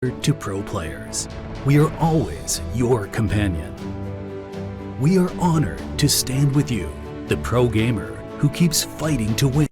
To pro players, we are always your companion. We are honored to stand with you, the pro gamer who keeps fighting to win.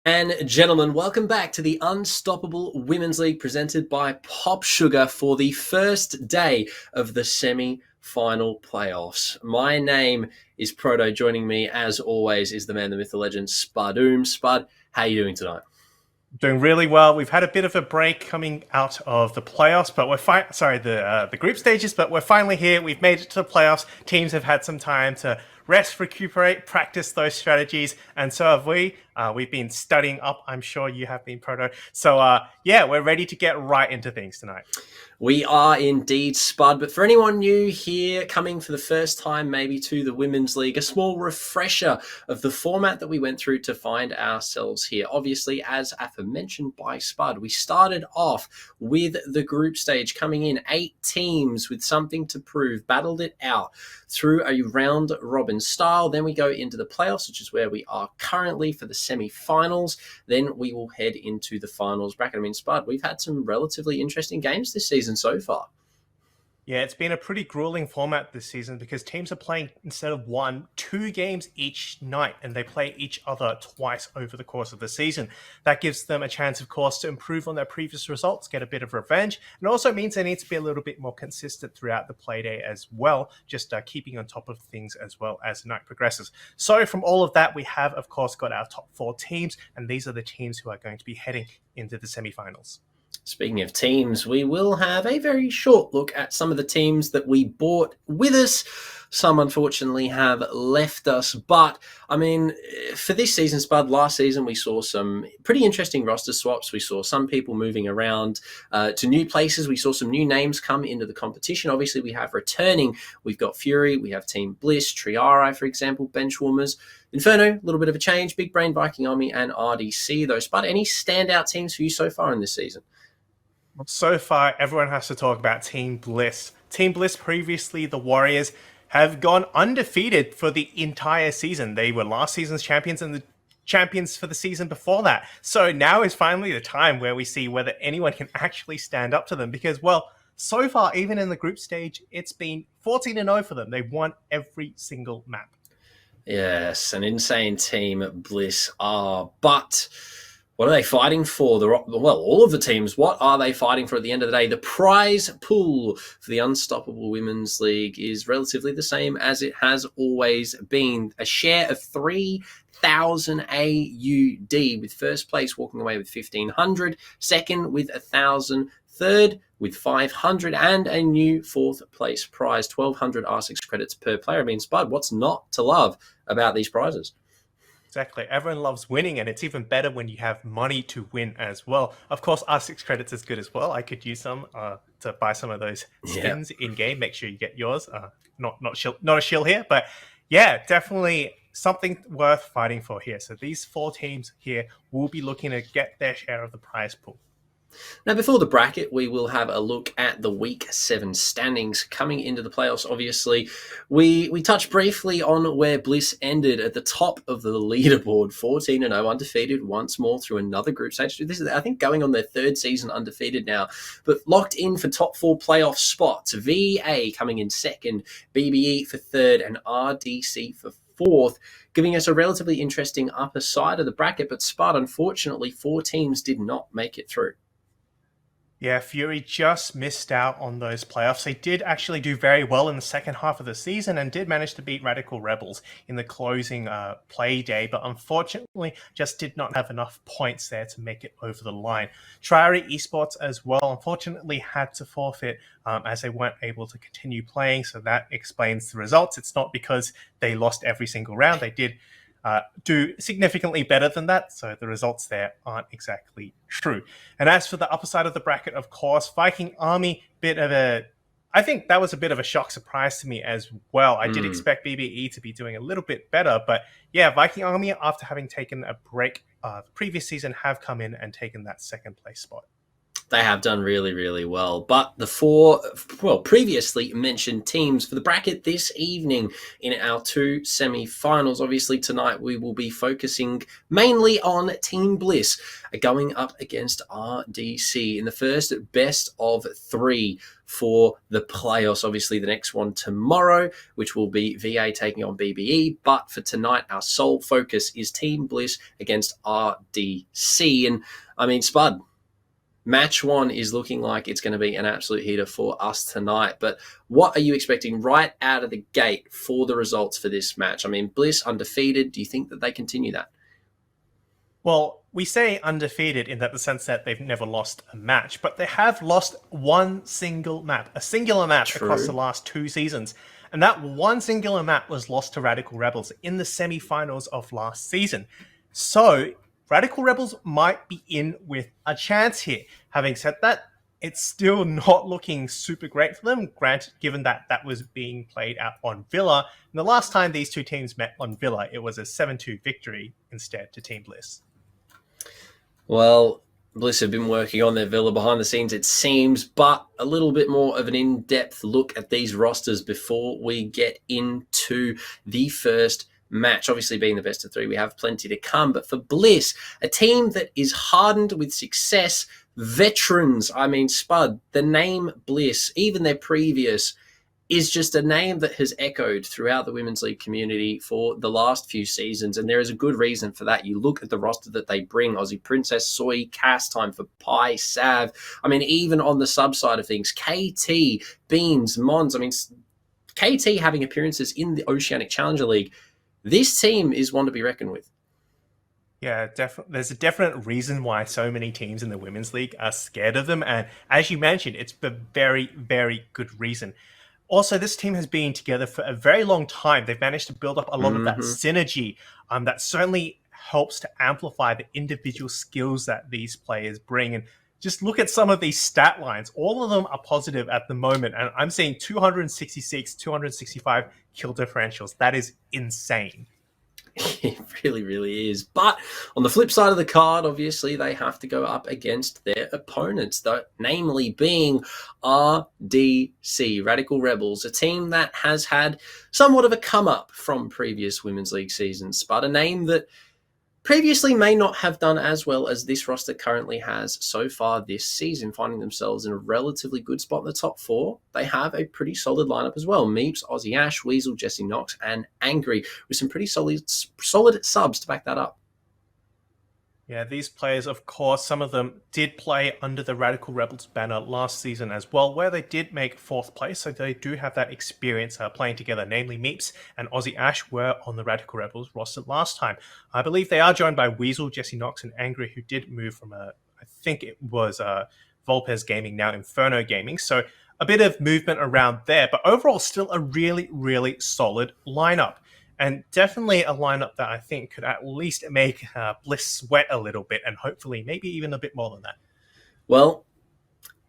And gentlemen, welcome back to the Unstoppable Women's League presented by Popsugar for the first day of the semi-final playoffs. My name is Proto. Joining me, as always, is the man, the myth, the legend, Spudoom. Spud, how are you doing tonight? Doing really well. We've had a bit of a break coming out of the playoffs, but the group stages. But we're finally here. We've made it to the playoffs. Teams have had some time to rest, recuperate, practice those strategies, and so have we. We've been studying up. I'm sure you have been, Proto. So we're ready to get right into things tonight. We are indeed, Spud. But for anyone new here, coming for the first time maybe to the Women's League, a small refresher of the format that we went through to find ourselves here. Obviously, as aforementioned by Spud, we started off with the group stage, coming in 8 teams with something to prove, battled it out through a round-robin style. Then we go into the playoffs, which is where we are currently for the semi-finals. Then we will head into the finals bracket. I mean, Spud, we've had some relatively interesting games this season so far. Yeah, it's been a pretty grueling format this season because teams are playing, instead of 1, 2 games each night, and they play each other twice over the course of the season. That gives them a chance, of course, to improve on their previous results, get a bit of revenge, and also means they need to be a little bit more consistent throughout the play day as well, just keeping on top of things as well as the night progresses. So from all of that, we have, of course, got our top 4 teams, and these are the teams who are going to be heading into the semi-finals. Speaking of teams, we will have a very short look at some of the teams that we brought with us. Some, unfortunately, have left us. But, I mean, for this season, Spud, last season, we saw some pretty interesting roster swaps. We saw some people moving around to new places. We saw some new names come into the competition. Obviously, we have returning. We've got Fury. We have Team Bliss, Triari, for example, Benchwarmers. Inferno, a little bit of a change. Big Brain, Viking Army, and RDC, though. Spud, any standout teams for you so far in this season? So far, everyone has to talk about Team Bliss. Team Bliss, previously the Warriors, have gone undefeated for the entire season. They were last season's champions and the champions for the season before that. So now is finally the time where we see whether anyone can actually stand up to them because, well, so far, even in the group stage, it's been 14-0 for them. They've won every single map. Yes, an insane team Bliss are, but what are they fighting for? Well, all of the teams, what are they fighting for at the end of the day? The prize pool for the Unstoppable Women's League is relatively the same as it has always been. A share of 3,000 AUD, with first place walking away with 1,500, second with 1,000, third with 500, and a new fourth place prize, 1,200 R6 credits per player. I mean, Spud, what's not to love about these prizes? Exactly. Everyone loves winning, and it's even better when you have money to win as well. Of course, R6 credits is good as well. I could use some to buy some of those skins in game. Make sure you get yours. Not a shill here, but yeah, definitely something worth fighting for here. So these 4 teams here will be looking to get their share of the prize pool. Now, before the bracket, we will have a look at the Week 7 standings coming into the playoffs. Obviously, we touched briefly on where Bliss ended at the top of the leaderboard, 14-0, undefeated once more through another group stage. This is, I think, going on their 3rd season undefeated now, but locked in for top 4 playoff spots. VA coming in 2nd, BBE for 3rd, and RDC for 4th, giving us a relatively interesting upper side of the bracket. But Spud, unfortunately, 4 teams did not make it through. Yeah, Fury just missed out on those playoffs. They did actually do very well in the second half of the season and did manage to beat Radical Rebels in the closing play day, but unfortunately just did not have enough points there to make it over the line. Triari Esports as well, unfortunately had to forfeit as they weren't able to continue playing, so that explains the results. It's not because they lost every single round. They did do significantly better than that, so the results there aren't exactly true. And as for the upper side of the bracket, of course, Viking Army, I think that was a bit of a shock surprise to me as well. I did expect BBE to be doing a little bit better, but yeah, Viking Army, after having taken a break the previous season, have come in and taken that 2nd place spot. They have done really, really well. But the four, previously mentioned teams for the bracket this evening in our two semi-finals. Obviously, tonight we will be focusing mainly on Team Bliss going up against RDC in the first best of three for the playoffs. Obviously, the next one tomorrow, which will be VA taking on BBE. But for tonight, our sole focus is Team Bliss against RDC. And I mean, Spud, match one is looking like it's going to be an absolute heater for us tonight. But what are you expecting right out of the gate for the results for this match? I mean, Bliss undefeated. Do you think that they continue that? Well, we say undefeated in the sense that they've never lost a match, but they have lost one single map, a singular map across the last 2 seasons. And that one singular map was lost to Radical Rebels in the semi-finals of last season. So Radical Rebels might be in with a chance here. Having said that, it's still not looking super great for them, granted, given that that was being played out on Villa. And the last time these two teams met on Villa, it was a 7-2 victory instead to Team Bliss. Well, Bliss have been working on their Villa behind the scenes, it seems, but a little bit more of an in-depth look at these rosters before we get into the first match. Obviously, being the best of three, we have plenty to come. But for Bliss, a team that is hardened with success, veterans. I mean, Spud, the name Bliss, even their previous, is just a name that has echoed throughout the Women's League community for the last few seasons, and there is a good reason for that. You look at the roster that they bring: Aussie Princess, Soy, Cass, Time for Pie, Sav. I mean, even on the sub side of things, KT, Beans, Mons. I mean, KT having appearances in the Oceanic Challenger League. This team is one to be reckoned with. Yeah, definitely. There's a definite reason why so many teams in the Women's League are scared of them, and as you mentioned, it's for very, very good reason. Also, this team has been together for a very long time. They've managed to build up a lot of that synergy that certainly helps to amplify the individual skills that these players bring. And just look at some of these stat lines. All of them are positive at the moment. And I'm seeing 266, 265 kill differentials. That is insane. It really, really is. But on the flip side of the card, obviously, they have to go up against their opponents, though, namely being RDC, Radical Rebels, a team that has had somewhat of a come-up from previous Women's League seasons, but a name that previously may not have done as well as this roster currently has so far this season, finding themselves in a relatively good spot in the top four. They have a pretty solid lineup as well. Meeps, Aussie Ash, Weasel, Jesse Knox, and Angry, with some pretty solid subs to back that up. Yeah, these players, of course, some of them did play under the Radical Rebels banner last season as well, where they did make 4th place, so they do have that experience playing together. Namely, Meeps and Aussie Ash were on the Radical Rebels roster last time. I believe they are joined by Weasel, Jesse Knox, and Angry, who did move from, I think it was Volpez Gaming, now Inferno Gaming, so a bit of movement around there, but overall still a really, really solid lineup. And definitely a lineup that I think could at least make Bliss sweat a little bit, and hopefully maybe even a bit more than that. Well,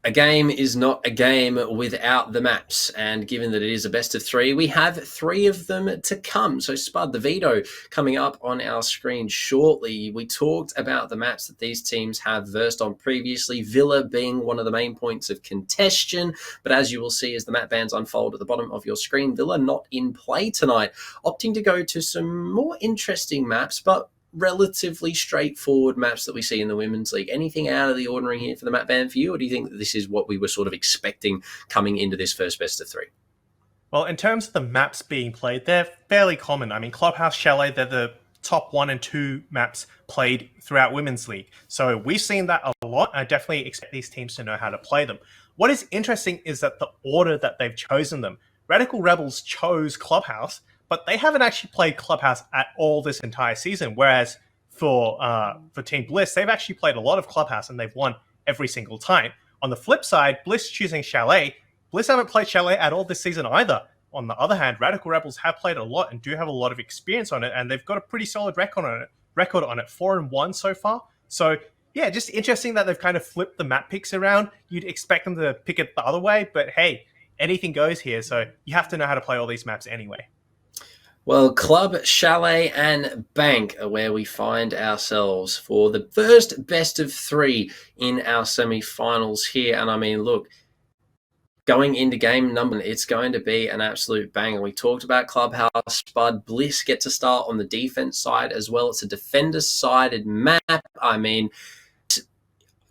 a game is not a game without the maps, and given that it is a best of three, we have 3 of them to come. So Spud, the veto coming up on our screen shortly. We talked about the maps that these teams have versed on previously, Villa being one of the main points of contention, but as you will see as the map bands unfold at the bottom of your screen, Villa not in play tonight, opting to go to some more interesting maps, but relatively straightforward maps that we see in the Women's League. Anything out of the ordinary here for the map band for you, or do you think that this is what we were sort of expecting coming into this first best of 3? Well, in terms of the maps being played, they're fairly common. I mean, Clubhouse, Chalet, they're the top 1 and 2 maps played throughout Women's League. So we've seen that a lot. I definitely expect these teams to know how to play them. What is interesting is that the order that they've chosen them. Radical Rebels chose Clubhouse, but they haven't actually played Clubhouse at all this entire season. Whereas for Team Bliss, they've actually played a lot of Clubhouse and they've won every single time. On the flip side, Bliss choosing Chalet. Bliss haven't played Chalet at all this season either. On the other hand, Radical Rebels have played a lot and do have a lot of experience on it, and they've got a pretty solid record on it, 4-1 so far. So yeah, just interesting that they've kind of flipped the map picks around. You'd expect them to pick it the other way, but hey, anything goes here, so you have to know how to play all these maps anyway. Well, Club, Chalet, and Bank are where we find ourselves for the first best of 3 in our semi-finals here. And I mean, look, going into game number 1, it's going to be an absolute banger. We talked about Clubhouse, Spud, Bliss get to start on the defense side as well. It's a defender-sided map. I mean,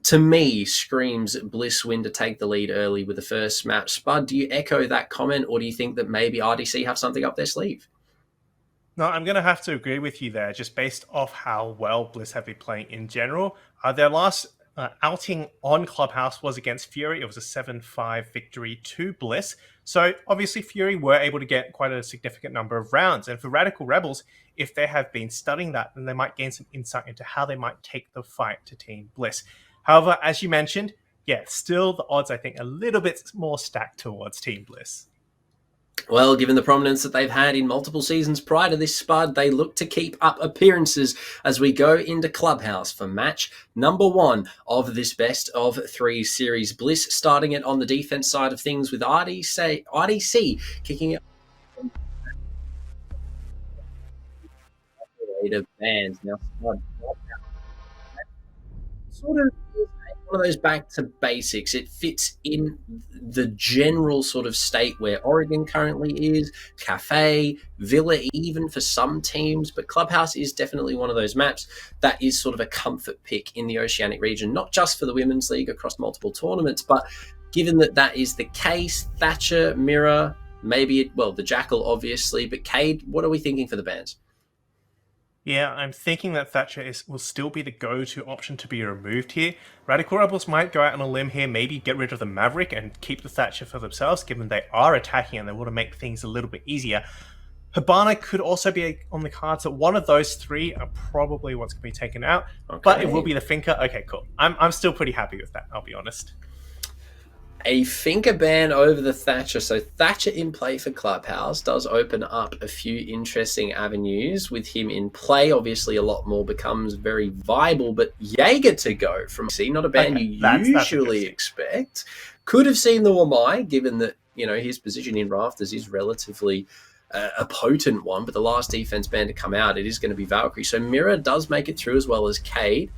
to me, screams Bliss win to take the lead early with the first map. Spud, do you echo that comment, or do you think that maybe RDC have something up their sleeve? No, I'm going to have to agree with you there, just based off how well Bliss have been playing in general. Their last outing on Clubhouse was against Fury. It was a 7-5 victory to Bliss. So obviously Fury were able to get quite a significant number of rounds. And for Radical Rebels, if they have been studying that, then they might gain some insight into how they might take the fight to Team Bliss. However, as you mentioned, yeah, still the odds, I think, a little bit more stacked towards Team Bliss. Well, given the prominence that they've had in multiple seasons prior to this, Spud, they look to keep up appearances as we go into Clubhouse for match number 1 of this best of 3 series. Bliss starting it on the defense side of things with RDC kicking it of bands. Now, Spud, sort of one of those back to basics. It fits in the general sort of state where Oregon currently is, Cafe, Villa even for some teams, but Clubhouse is definitely one of those maps that is sort of a comfort pick in the Oceanic region, not just for the Women's League across multiple tournaments, but given that that is the case, Thatcher, Mirror, maybe, the Jackal obviously, but Cade, what are we thinking for the bands? Yeah, I'm thinking that Thatcher will still be the go-to option to be removed here. Radical Rebels might go out on a limb here, maybe get rid of the Maverick and keep the Thatcher for themselves, given they are attacking and they want to make things a little bit easier. Hibana could also be on the cards, but one of those 3 are probably what's going to be taken out. Okay. But it will be the Finker. Okay, cool. I'm still pretty happy with that, I'll be honest. A Finker ban over the Thatcher. So Thatcher in play for Clubhouse does open up a few interesting avenues. With him in play, obviously a lot more becomes very viable, but Jaeger to go from C, not a ban you usually expect. Could have seen the Wamai, given that, his position in Rafters is relatively a potent one, but the last defense ban to come out, it is going to be Valkyrie. So Mira does make it through as well as Cade.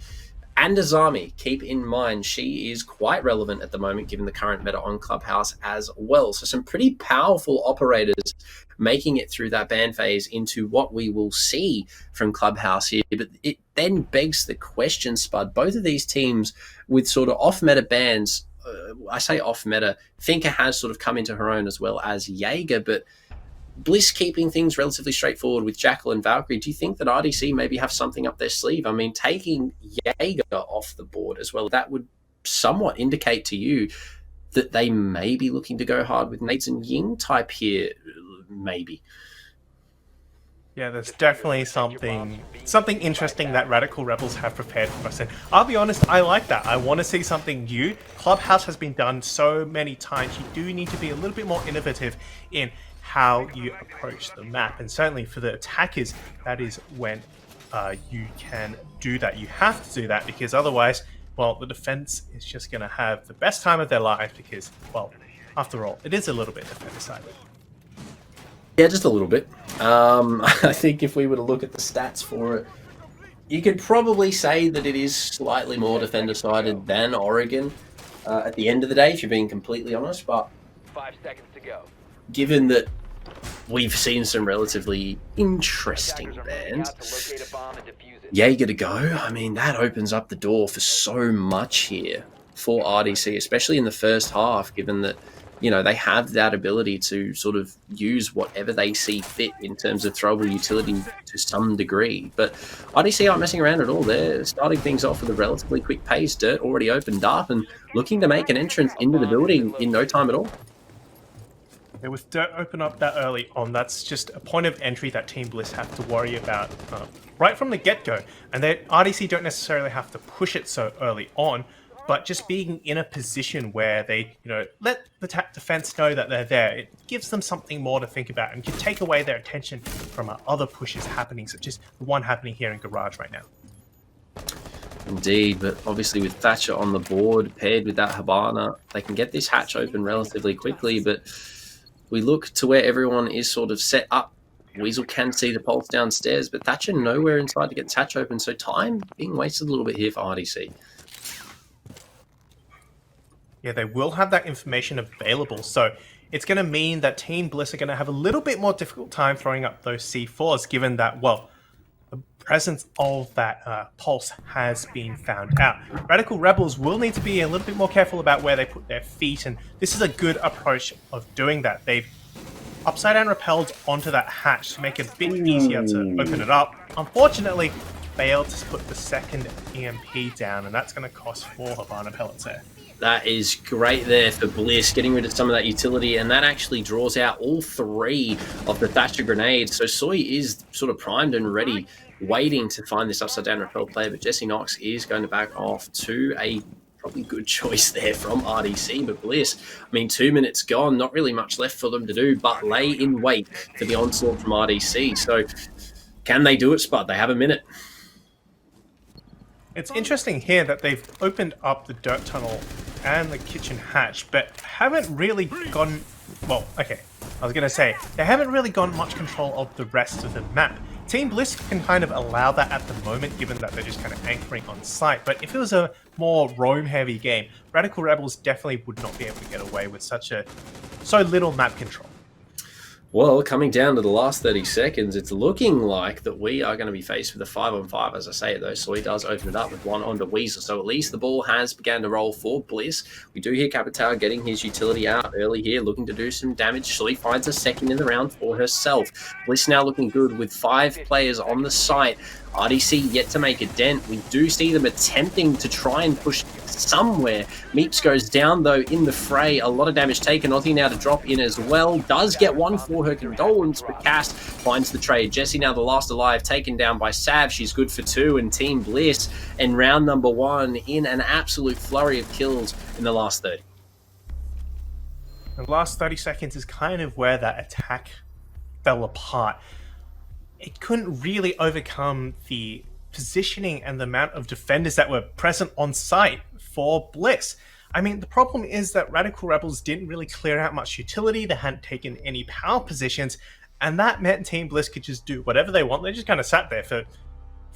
And Azami, keep in mind, she is quite relevant at the moment given the current meta on Clubhouse as well. So some pretty powerful operators making it through that ban phase into what we will see from Clubhouse here. But it then begs the question, Spud, both of these teams with sort of off-meta bans, I say off-meta, Finker has sort of come into her own as well as Jaeger, but Bliss keeping things relatively straightforward with Jackal and Valkyrie. Do you think that RDC maybe have something up their sleeve? I mean, taking Jaeger off the board as well, that would somewhat indicate to you that they may be looking to go hard with Nades and Ying type here, maybe. Yeah, there's definitely something interesting that Radical Rebels have prepared for us. And I'll be honest, I like that. I want to see something new. Clubhouse has been done so many times. You do need to be a little bit more innovative in how you approach the map, and certainly for the attackers, that is when you can do that. You have to do that because otherwise, the defense is just going to have the best time of their lives because, after all, it is a little bit defender-sided. Yeah, just a little bit. I think if we were to look at the stats for it, you could probably say that it is slightly more defender-sided than Oregon at the end of the day, if you're being completely honest, but 5 seconds to go. Given that we've seen some relatively interesting bans, Jaeger to go, I mean, that opens up the door for so much here for RDC, especially in the first half, given that, they have that ability to sort of use whatever they see fit in terms of throwable utility to some degree. But RDC aren't messing around at all. They're starting things off with a relatively quick pace. Dirt already opened up and looking to make an entrance into the building in no time at all. Yeah, with Dirt open up that early on, that's just a point of entry that Team Bliss have to worry about right from the get-go. And RDC don't necessarily have to push it so early on, but just being in a position where they, let the defense know that they're there, it gives them something more to think about and can take away their attention from other pushes happening, such as the one happening here in Garage right now. Indeed, but obviously with Thatcher on the board, paired with that Hibana, they can get this hatch open relatively quickly, but we look to where everyone is sort of set up Weasel can see the pulse downstairs, but Thatcher nowhere inside to get the hatch open, so time being wasted a little bit here for RDC. Yeah, they will have that information available, so it's going to mean that Team Bliss are going to have a little bit more difficult time throwing up those C4s, given that, well, the presence of that pulse has been found out. Radical Rebels will need to be a little bit more careful about where they put their feet, and this is a good approach of doing that. They've upside down repelled onto that hatch to make it a bit easier to open it up. Unfortunately, failed to put the second EMP down, and that's going to cost 4 Havana pellets there. That is great there for Bliss, getting rid of some of that utility, and that actually draws out all 3 of the Thatcher grenades. So Soy is sort of primed and ready, waiting to find this upside down repel player, but Jesse Knox is going to back off to a probably good choice there from RDC. But Bliss, I mean, 2 minutes gone, not really much left for them to do but lay in wait for the onslaught from RDC. So can they do it, Spud? They have a minute. It's interesting here that they've opened up the dirt tunnel and the kitchen hatch, but haven't really gone... Well, okay, I was going to say, they haven't really got much control of the rest of the map. Team Bliss can kind of allow that at the moment, given that they're just kind of anchoring on site, but if it was a more roam-heavy game, Radical Rebels definitely would not be able to get away with so little map control. Well, coming down to the last 30 seconds, it's looking like that we are going to be faced with a 5-on-5, as I say it though. Soy does open it up with 1 onto Weasel, so at least the ball has begun to roll for Bliss. We do hear Capitao getting his utility out early here, looking to do some damage. Soy finds a second in the round for herself. Bliss now looking good with 5 players on the site. RDC yet to make a dent. We do see them attempting to try and push somewhere. Meeps goes down though in the fray. A lot of damage taken. Ozzy now to drop in as well. Does get 1 for her condolence, but Cass finds the trade. Jessie now the last alive, taken down by Sav. She's good for 2, and Team Bliss in round number 1 in an absolute flurry of kills in the last 30. The last 30 seconds is kind of where that attack fell apart. It couldn't really overcome the positioning and the amount of defenders that were present on site for Bliss. I mean, the problem is that Radical Rebels didn't really clear out much utility, they hadn't taken any power positions, and that meant Team Bliss could just do whatever they want. They just kind of sat there for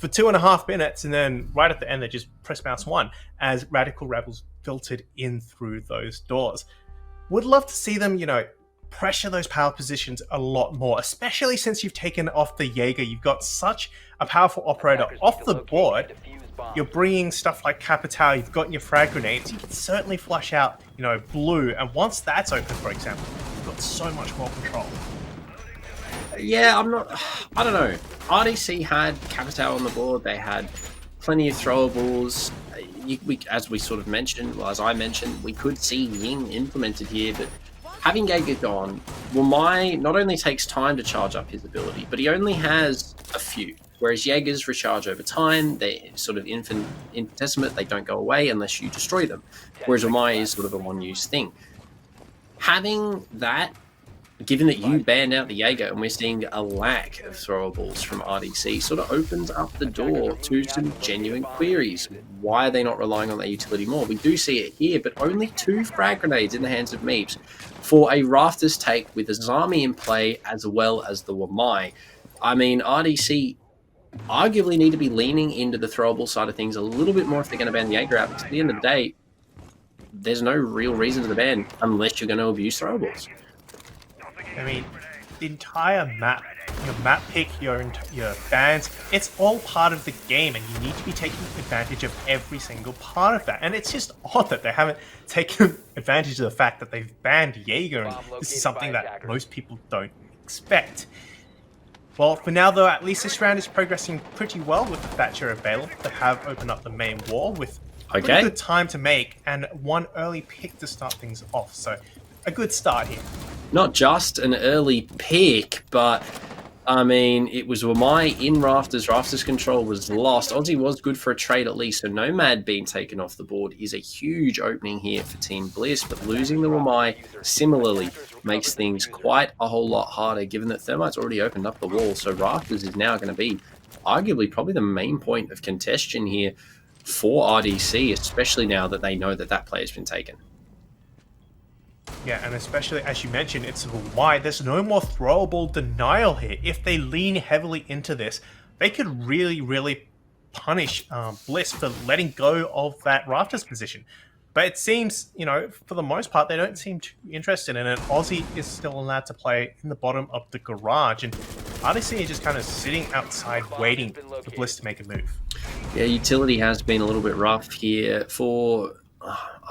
2.5 minutes, and then right at the end they just press mouse 1 as Radical Rebels filtered in through those doors. Would love to see them, pressure those power positions a lot more, especially since you've taken off the Jaeger. You've got such a powerful operator off the board. You're bringing stuff like Capitao, you've got your frag grenades, you can certainly flush out, blue, and once that's open, for example, you've got so much more control. Yeah, I don't know. RDC had Capitao on the board, they had plenty of throwables. As we sort of mentioned, as I mentioned, we could see Ying implemented here, but having Jaeger gone, Wamai not only takes time to charge up his ability, but he only has a few. Whereas Jaegers recharge over time, they're sort of infinitesimal, they don't go away unless you destroy them. Whereas Wamai is sort of a one-use thing. Having that, given that you banned out the Jaeger and we're seeing a lack of throwables from RDC, sort of opens up the door to some genuine queries. Why are they not relying on that utility more? We do see it here, but only 2 frag grenades in the hands of Meeps for a Rafters take with the Zami in play as well as the Wamai. I mean, RDC arguably need to be leaning into the throwable side of things a little bit more if they're going to ban the Jaeger out, because at the end of the day, there's no real reason to ban unless you're going to abuse throwables. I mean, the entire map, your map pick, your bans, it's all part of the game, and you need to be taking advantage of every single part of that. And it's just odd that they haven't taken advantage of the fact that they've banned Jaeger, and this is something that most people don't expect. Well, for now though, at least this round is progressing pretty well with the Thatcher available. They have opened up the main wall with a pretty good time to make, and 1 early pick to start things off. So a good start here. Not just an early pick, but I mean, it was Wamai in Rafters. Rafters control was lost. Aussie was good for a trade at least, so Nomad being taken off the board is a huge opening here for Team Bliss, but losing the Wamai similarly makes things quite a whole lot harder, given that Thermite's already opened up the wall, so Rafters is now going to be arguably probably the main point of contention here for RDC, especially now that they know that that player's been taken. Yeah, and especially as you mentioned, it's why there's no more throwable denial here. If they lean heavily into this, they could really, really punish Bliss for letting go of that rafters position. But it seems, for the most part, they don't seem too interested in it. Aussie is still allowed to play in the bottom of the garage, and RDC is just kind of sitting outside waiting for Bliss to make a move. Yeah, utility has been a little bit rough here for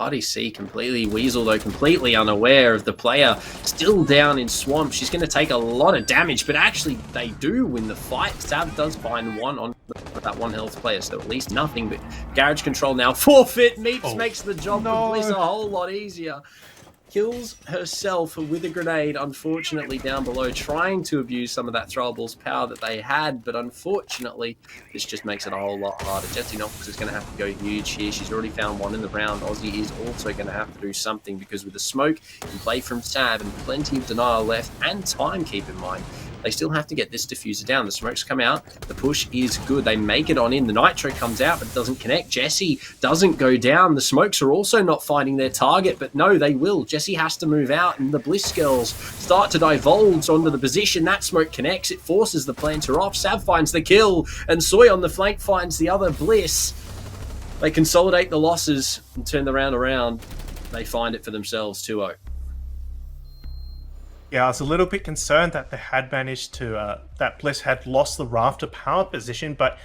RDC. Completely Weasel, though, completely unaware of the player still down in Swamp. She's going to take a lot of damage, but actually they do win the fight. Sav does find one on that one health player, so at least nothing, but Garage Control now forfeit. Meeps makes the job for Bliss a whole lot easier. Kills herself with a grenade, unfortunately, down below, trying to abuse some of that throwables power that they had, but unfortunately, this just makes it a whole lot harder. Jessie Knox is going to have to go huge here. She's already found one in the round. Aussie is also going to have to do something, because with the smoke in play from Sav and plenty of denial left, and time, keep in mind, they still have to get this diffuser down. The smokes come out. The push is good. They make it on in. The nitro comes out, but it doesn't connect. Jessie doesn't go down. The smokes are also not finding their target, but no, they will. Jessie has to move out, and the Bliss girls start to divulge onto the position. That smoke connects. It forces the planter off. Sav finds the kill, and Soy on the flank finds the other Bliss. They consolidate the losses and turn the round around. They find it for themselves, 2-0. Yeah, I was a little bit concerned that they had managed to, that Bliss had lost the rafter power position, but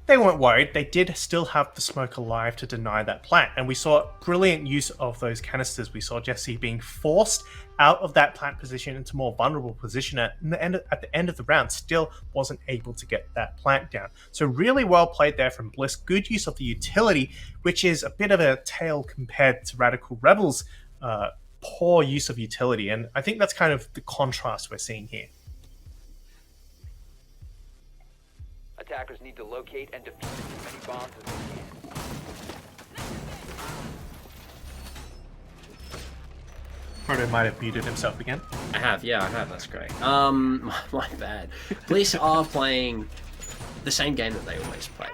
they weren't worried. They did still have the smoke alive to deny that plant, and we saw brilliant use of those canisters. We saw Jessie being forced out of that plant position into more vulnerable position at the end of the round, still wasn't able to get that plant down. So really well played there from Bliss. Good use of the utility, which is a bit of a tale compared to Radical Rebels' poor use of utility, and I think that's kind of the contrast we're seeing here. Attackers need to locate and defuse as many bombs as they can. Proto might have muted himself again. I have, that's great. My bad. Bliss are playing the same game that they always play.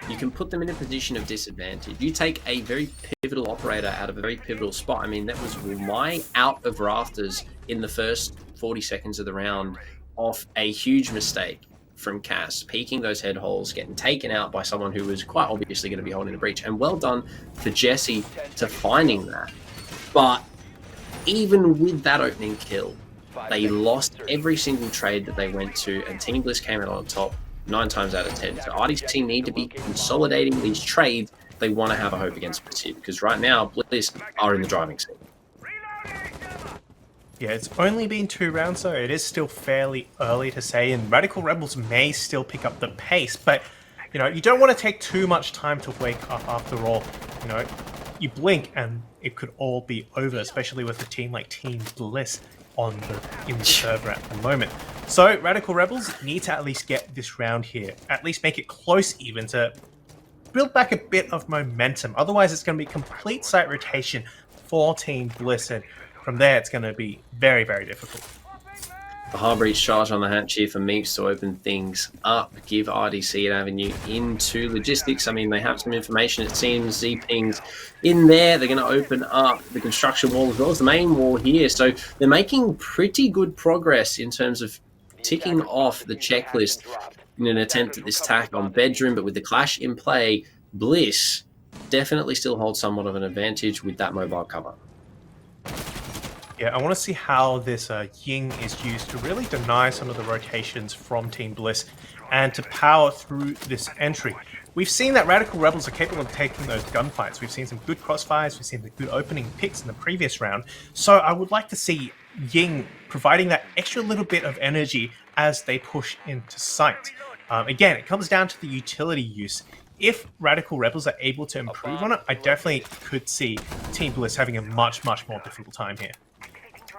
You can put them in a position of disadvantage. You take a very pivotal operator out of a very pivotal spot. I mean, that was my out of rafters in the first 40 seconds of the round off a huge mistake from Cass, peeking those head holes, getting taken out by someone who was quite obviously going to be holding a breach. And well done for Jessie to finding that. But even with that opening kill, they lost every single trade that they went to, and Team Bliss came out on top 9 times out of 10. So RDC need to be consolidating these trades. They want to have a hope against Bliss here, because right now Bliss are in the driving seat. Yeah, it's only been 2 rounds, so it is still fairly early to say, and Radical Rebels may still pick up the pace, but you don't want to take too much time to wake up. After all, you blink and it could all be over, especially with a team like Team Bliss in the server at the moment. So Radical Rebels need to at least get this round here, at least make it close even, to build back a bit of momentum. Otherwise it's going to be complete site rotation for Team Bliss, and from there it's going to be very, very difficult. The hard breach charge on the hatch here for Meeps to open things up, give RDC an avenue into logistics. I mean, they have some information. It seems Z-Ping's in there. They're going to open up the construction wall as well as the main wall here. So they're making pretty good progress in terms of ticking off the checklist in an attempt at this attack on Bedroom. But with the clash in play, Bliss definitely still holds somewhat of an advantage with that mobile cover. Yeah, I want to see how this Ying is used to really deny some of the rotations from Team Bliss and to power through this entry. We've seen that Radical Rebels are capable of taking those gunfights. We've seen some good crossfires. We've seen the good opening picks in the previous round. So I would like to see Ying providing that extra little bit of energy as they push into sight. Again, it comes down to the utility use. If Radical Rebels are able to improve on it, I definitely could see Team Bliss having a much, much more difficult time here.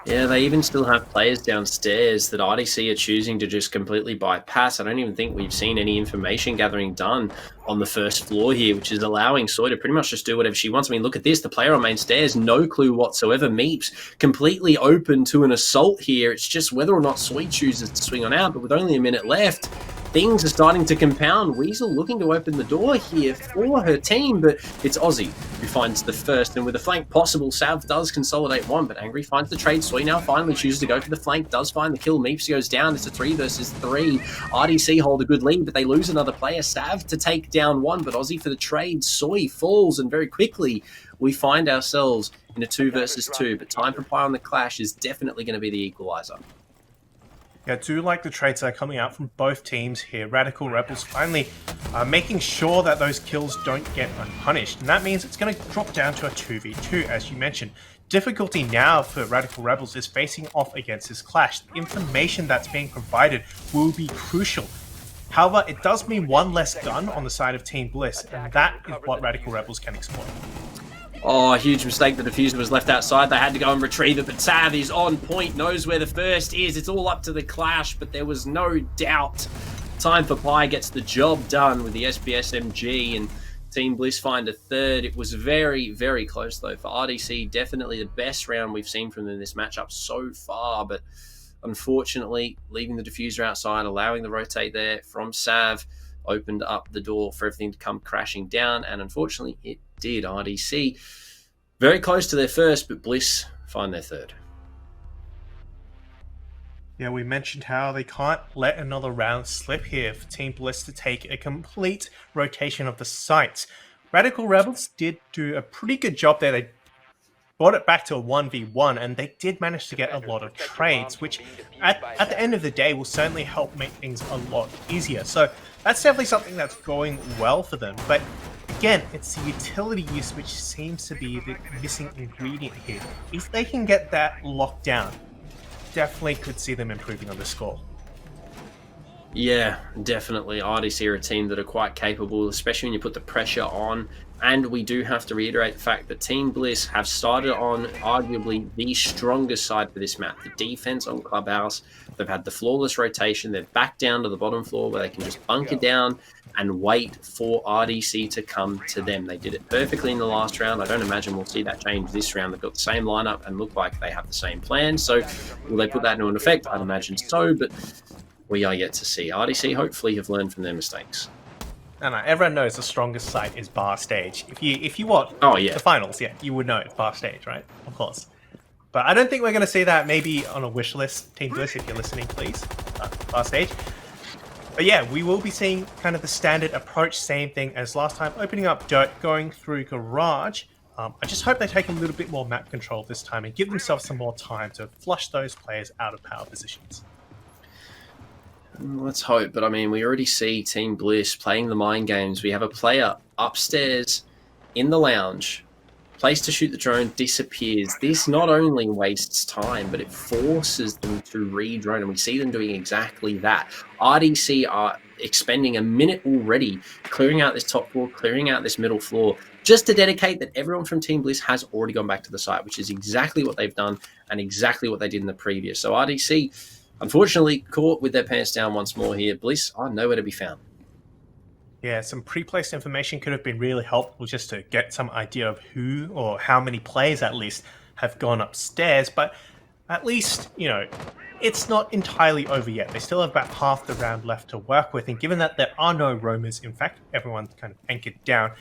Yeah, they even still have players downstairs that RDC are choosing to just completely bypass. I don't even think we've seen any information gathering done on the first floor here, which is allowing Soy to pretty much just do whatever she wants. I mean, look at this. The player on main stairs, no clue whatsoever. Meeps completely open to an assault here. It's just whether or not Soy chooses to swing on out, but with only a minute left, things are starting to compound. Weasel looking to open the door here for her team, but it's Aussie who finds the first, and with a flank possible, Sav does consolidate one, but Angry finds the trade. Soy now finally chooses to go for the flank, does find the kill. Meeps goes down. It's a 3 versus 3. RDC hold a good lead, but they lose another player. Sav to take down one, but Aussie for the trade. Soy falls, and very quickly we find ourselves in a 2 versus 2, but time for Pie on the Clash is definitely going to be the equalizer. Yeah, I do like the trades that are coming out from both teams here. Radical Rebels finally making sure that those kills don't get unpunished. And that means it's going to drop down to a 2v2, as you mentioned. Difficulty now for Radical Rebels is facing off against this clash. The information that's being provided will be crucial. However, it does mean one less gun on the side of Team Bliss, and that is what Radical Rebels can exploit. Oh, a huge mistake. The diffuser was left outside. They had to go and retrieve it, but Sav is on point, knows where the first is. It's all up to the clash, but there was no doubt. Time for Pie gets the job done with the SPSMG, and Team Bliss find a third. It was very, very close, though, for RDC. Definitely the best round we've seen from them in this matchup so far, but unfortunately, leaving the diffuser outside, allowing the rotate there from Sav, opened up the door for everything to come crashing down, and unfortunately, it did. RDC very close to their first, but Bliss find their third. Yeah, we mentioned how they can't let another round slip here for Team Bliss to take a complete rotation of the sites. Radical Rebels did do a pretty good job there. They brought it back to a 1v1, and they did manage to get a lot of trades, which at the end of the day will certainly help make things a lot easier. So that's definitely something that's going well for them. But again, it's the utility use which seems to be the missing ingredient here. If they can get that locked down, definitely could see them improving on the score. Yeah, definitely. RDC are a team that are quite capable, especially when you put the pressure on. And we do have to reiterate the fact that Team Bliss have started on arguably the strongest side for this map. The defense on Clubhouse, they've had the flawless rotation. They're back down to the bottom floor where they can just bunker down and wait for RDC to come to them. They did it perfectly in the last round. I don't imagine we'll see that change this round. They've got the same lineup and look like they have the same plan. So will they put that into an effect? I'd imagine so, but we are yet to see. RDC hopefully have learned from their mistakes. And everyone knows the strongest site is Bar Stage. If you watch the finals, you would know it's Bar Stage, right? Of course. But I don't think we're going to see that maybe on a wish list, Team Bliss, if you're listening, please. Bar Stage. But yeah, we will be seeing kind of the standard approach, same thing as last time, opening up Dirt, going through Garage. I just hope they take a little bit more map control this time and give themselves some more time to flush those players out of power positions. Let's hope, but I mean, we already see Team Bliss playing the mind games. We have a player upstairs in the lounge, place to shoot the drone, disappears. This not only wastes time, but it forces them to re-drone, and we see them doing exactly that. RDC are expending a minute already, clearing out this top floor, clearing out this middle floor, just to dedicate that everyone from Team Bliss has already gone back to the site, which is exactly what they've done and exactly what they did in the previous. So RDC, unfortunately, caught with their pants down once more here. Bliss are nowhere to be found. Yeah, some pre-placed information could have been really helpful just to get some idea of who or how many players at least have gone upstairs. But at least, you know, it's not entirely over yet. They still have about half the round left to work with. And given that there are no roamers, in fact, everyone's kind of anchored down,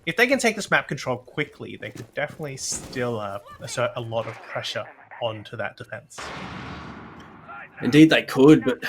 if they can take this map control quickly, they could definitely still assert a lot of pressure onto that defense. Indeed they could, but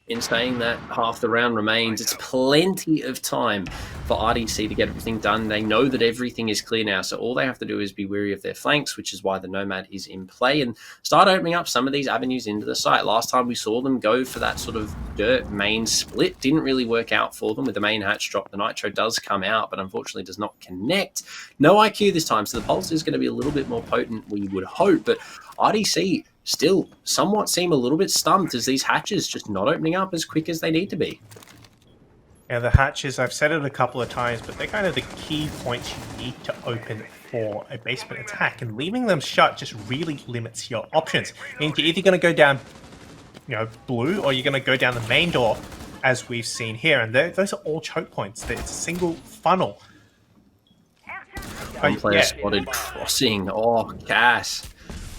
in saying that, half the round remains. It's plenty of time for RDC to get everything done. They know that everything is clear now, so all they have to do is be wary of their flanks, which is why the Nomad is in play, and start opening up some of these avenues into the site. Last time we saw them go for that sort of Dirt main split. Didn't really work out for them with the main hatch drop. The Nitro does come out, but unfortunately does not connect. No IQ this time, so the pulse is going to be a little bit more potent, we would hope, but RDC still somewhat seem a little bit stumped as these hatches just not opening up as quick as they need to be. Yeah, the hatches, I've said it a couple of times, but they're kind of the key points you need to open for a basement attack, and leaving them shut just really limits your options. Means you're either going to go down, you know, blue, or you're going to go down the main door, as we've seen here, and those are all choke points. It's a single funnel. One player spotted crossing. Oh, gas.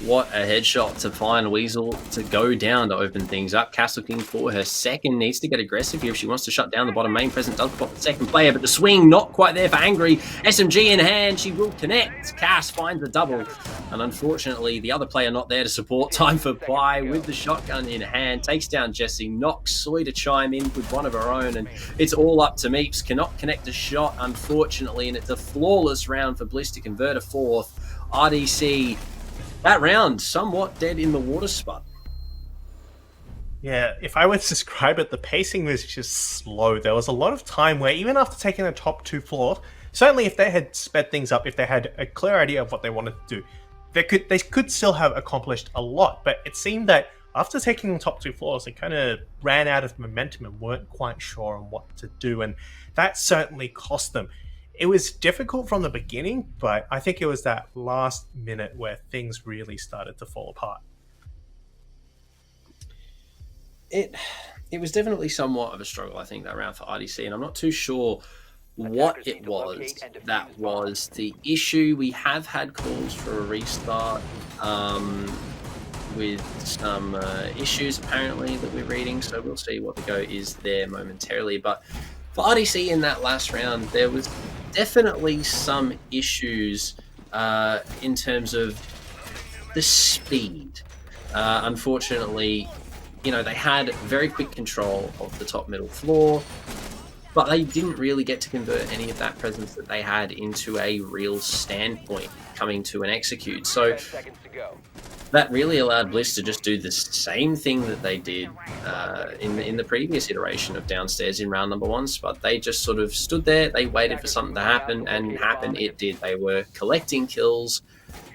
What a headshot to find Weasel to go down to open things up. Castle King for her second needs to get aggressive here if she wants to shut down the bottom main. Present does pop the second player, but the swing not quite there for Angry. SMG in hand, she will connect. Cass finds the double, and unfortunately the other player not there to support. Time for Ply with the shotgun in hand. Takes down Jessie, knocks Soy to chime in with one of her own, and it's all up to Meeps. Cannot connect a shot, unfortunately, and it's a flawless round for Bliss to convert a fourth. RDC, that round, somewhat dead in the water spot. Yeah, if I were to describe it, the pacing was just slow. There was a lot of time where even after taking the top 2 floors, certainly if they had sped things up, if they had a clear idea of what they wanted to do, they could still have accomplished a lot. But it seemed that after taking the top 2 floors, they kind of ran out of momentum and weren't quite sure on what to do. And that certainly cost them. It was difficult from the beginning, but I think it was that last minute where things really started to fall apart. It was definitely somewhat of a struggle, I think, that round for RDC, and I'm not too sure what it was that was the issue. We have had calls for a restart with some issues apparently that we're reading, so we'll see what the go is there momentarily. But for RDC in that last round, there was definitely some issues in terms of the speed. Unfortunately, you know, they had very quick control of the top middle floor, but they didn't really get to convert any of that presence that they had into a real standpoint coming to an execute. So that really allowed Bliss to just do the same thing that they did in the previous iteration of Downstairs in round number 1 spot. They just sort of stood there, they waited for something to happen, and happen it did. They were collecting kills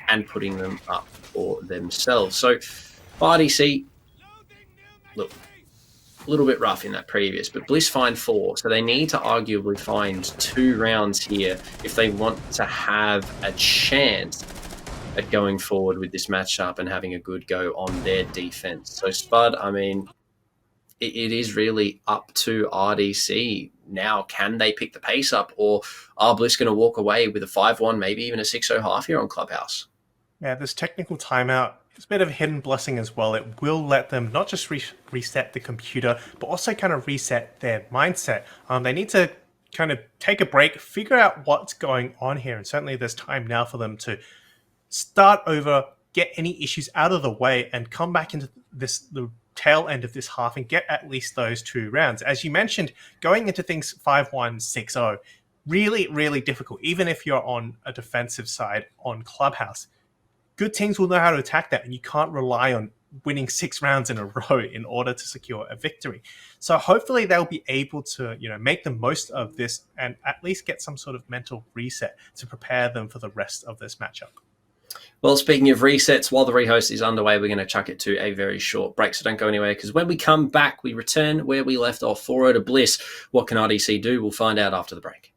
and putting them up for themselves. So RDC, look, a little bit rough in that previous, but Bliss find 4, so they need to arguably find 2 rounds here if they want to have a chance at going forward with this matchup and having a good go on their defense. So Spud, I mean, it is really up to RDC now. Can they pick the pace up, or are Bliss going to walk away with a 5-1, maybe even a 6-0 half here on Clubhouse? Yeah, this technical timeout, it's a bit of a hidden blessing as well. It will let them not just reset the computer, but also kind of reset their mindset. They need to kind of take a break, figure out what's going on here, and certainly there's time now for them to start over, get any issues out of the way, and come back into the tail end of this half and get at least those 2 rounds. As you mentioned, going into things 5-1, 6-0, really, really difficult, even if you're on a defensive side on Clubhouse. Good teams will know how to attack that, and you can't rely on winning 6 rounds in a row in order to secure a victory. So hopefully they'll be able to, make the most of this and at least get some sort of mental reset to prepare them for the rest of this matchup. Well, speaking of resets, while the rehost is underway, we're going to chuck it to a very short break, so don't go anywhere, because when we come back, we return where we left off, 4-0 to Bliss. What can RDC do? We'll find out after the break.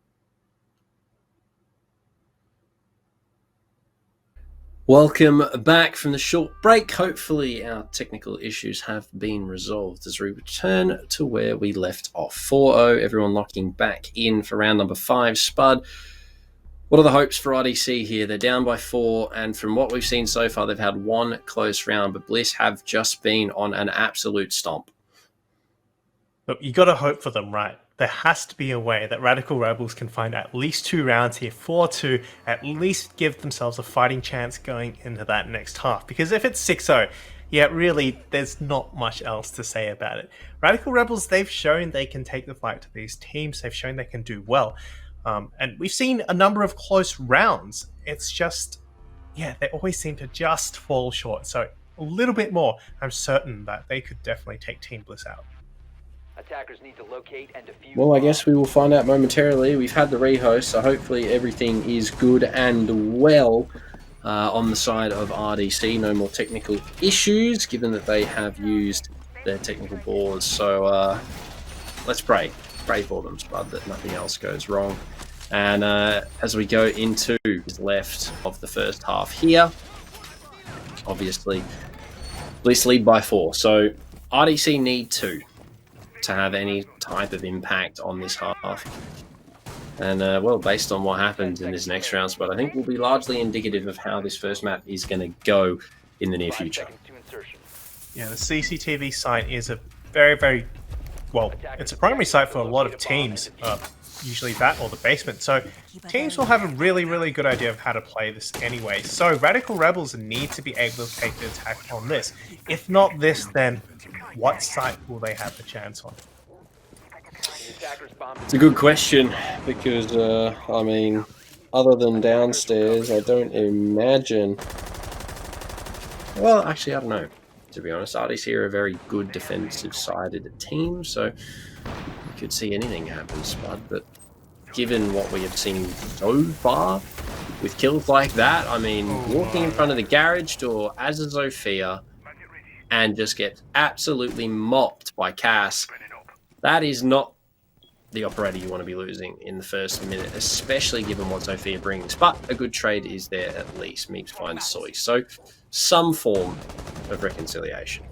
Welcome back from the short break. Hopefully our technical issues have been resolved as we return to where we left off. 4-0, everyone locking back in for round number 5. Spud, what are the hopes for RDC here? They're down by 4, and from what we've seen so far, they've had 1 close round, but Bliss have just been on an absolute stomp. Look, you got to hope for them, right? There has to be a way that Radical Rebels can find at least 2 rounds here, 4-2, at least give themselves a fighting chance going into that next half. Because if it's 6-0, yeah, really, there's not much else to say about it. Radical Rebels, they've shown they can take the fight to these teams. They've shown they can do well. And we've seen a number of close rounds. It's just, yeah, they always seem to just fall short. So a little bit more, I'm certain that they could definitely take Team Bliss out. Attackers need to locate and defuse. Well, I guess we will find out momentarily. We've had the rehost, so hopefully everything is good and well on the side of RDC. No more technical issues, given that they have used their technical boards. So let's pray for them, Spud, that nothing else goes wrong. And as we go into the left of the first half here, obviously Bliss lead by 4. So RDC need 2 to have any type of impact on this half. And well, based on what happens in this next round, Spud, I think will be largely indicative of how this first map is going to go. in the near 5 future. seconds to insertion. Yeah, the CCTV site is a very, very well. It's a primary site for a lot of teams. Usually that or the basement. So teams will have a really, really good idea of how to play this anyway. So Radical Rebels need to be able to take the attack on this. If not this, then what site will they have the chance on? The attackers bombed It's a good question because, I mean, other than downstairs, I don't imagine. Well, actually, I don't know. To be honest, RDC are a very good defensive-sided team, so you could see anything happen, Spud. But given what we have seen so far with kills like that, I mean, walking in front of the garage door as a Zofia and just get absolutely mopped by Cass, that is not the operator you want to be losing in the first minute, especially given what Zofia brings. But a good trade is there at least. Meeps finds Soy. So some form of reconciliation.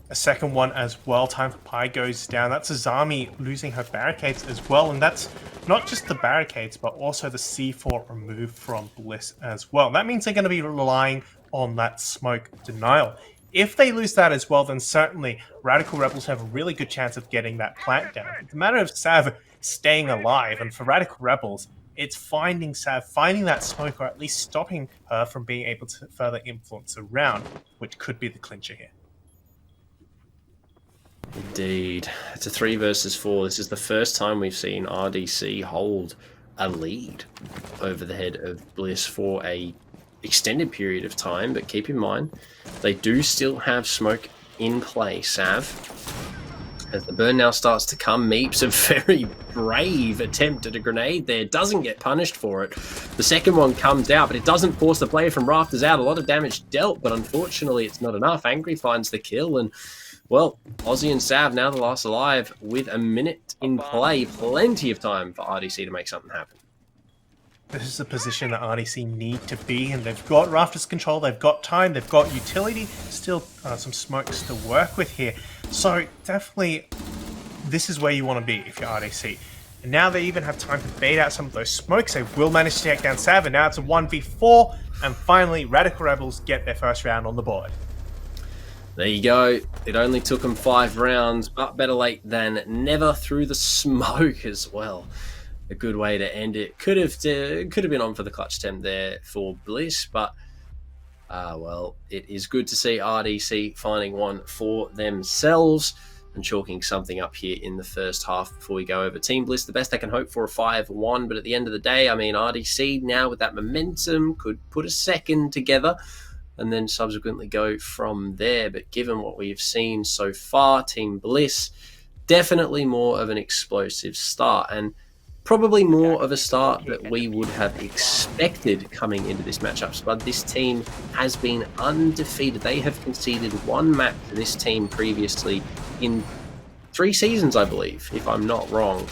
A second one as well. Time for Pi goes down. That's Azami losing her barricades as well. And that's not just the barricades, but also the C4 removed from Bliss as well. That means they're going to be relying on that smoke denial. If they lose that as well, then certainly Radical Rebels have a really good chance of getting that plant down. It's a matter of Sav staying alive, and for Radical Rebels, it's finding Sav, finding that smoke, or at least stopping her from being able to further influence the round, which could be the clincher here. Indeed. It's a 3 versus 4. This is the first time we've seen RDC hold a lead over the head of Bliss for a extended period of time, but keep in mind they do still have smoke in play. Sav, as the burn now starts to come, Meeps, a very brave attempt at a grenade there, doesn't get punished for it. The second one comes out, but it doesn't force the player from rafters out. A lot of damage dealt, but unfortunately it's not enough. Angry finds the kill, and well, Aussie and Sav now the last alive with a minute in play. Plenty of time for RDC to make something happen. This is the position that RDC need to be in. They've got Rafters control, they've got time, they've got utility, still some smokes to work with here. So definitely, this is where you want to be if you're RDC. And now they even have time to bait out some of those smokes. They will manage to take down Sav, and now it's a 1v4. And finally, Radical Rebels get their first round on the board. There you go. It only took them 5 rounds, but better late than never through the smoke as well. A good way to end it. Could have been on for the clutch attempt there for Bliss, but well, it is good to see RDC finding one for themselves and chalking something up here in the first half before we go over Team Bliss. The best they can hope for a 5-1, but at the end of the day, I mean, RDC now with that momentum could put a second together and then subsequently go from there. But given what we've seen so far, Team Bliss, definitely more of an explosive start, and probably more of a start that we would have expected coming into this matchup. But this team has been undefeated. They have conceded 1 match to this team previously in 3 seasons, I believe, if I'm not wrong,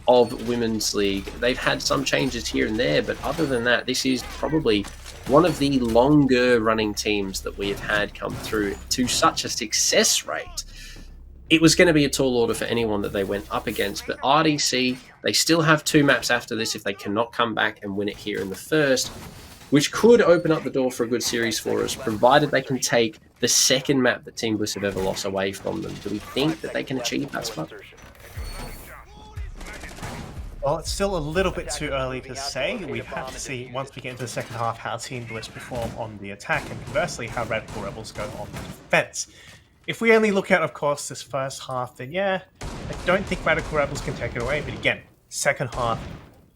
of Women's League. They've had some changes here and there, but other than that, this is probably one of the longer running teams that we have had come through to such a success rate. It was going to be a tall order for anyone that they went up against, but RDC, they still have 2 maps after this if they cannot come back and win it here in the first, which could open up the door for a good series for us, provided they can take the second map that Team Bliss have ever lost away from them. Do we think that they can achieve that spot? Well, it's still a little bit too early to say. We have to see, once we get into the second half, how Team Bliss perform on the attack, and conversely, how Radical Rebels go on the defense. If we only look at, of course, this first half, then yeah, I don't think Radical Rebels can take it away. But again, second half,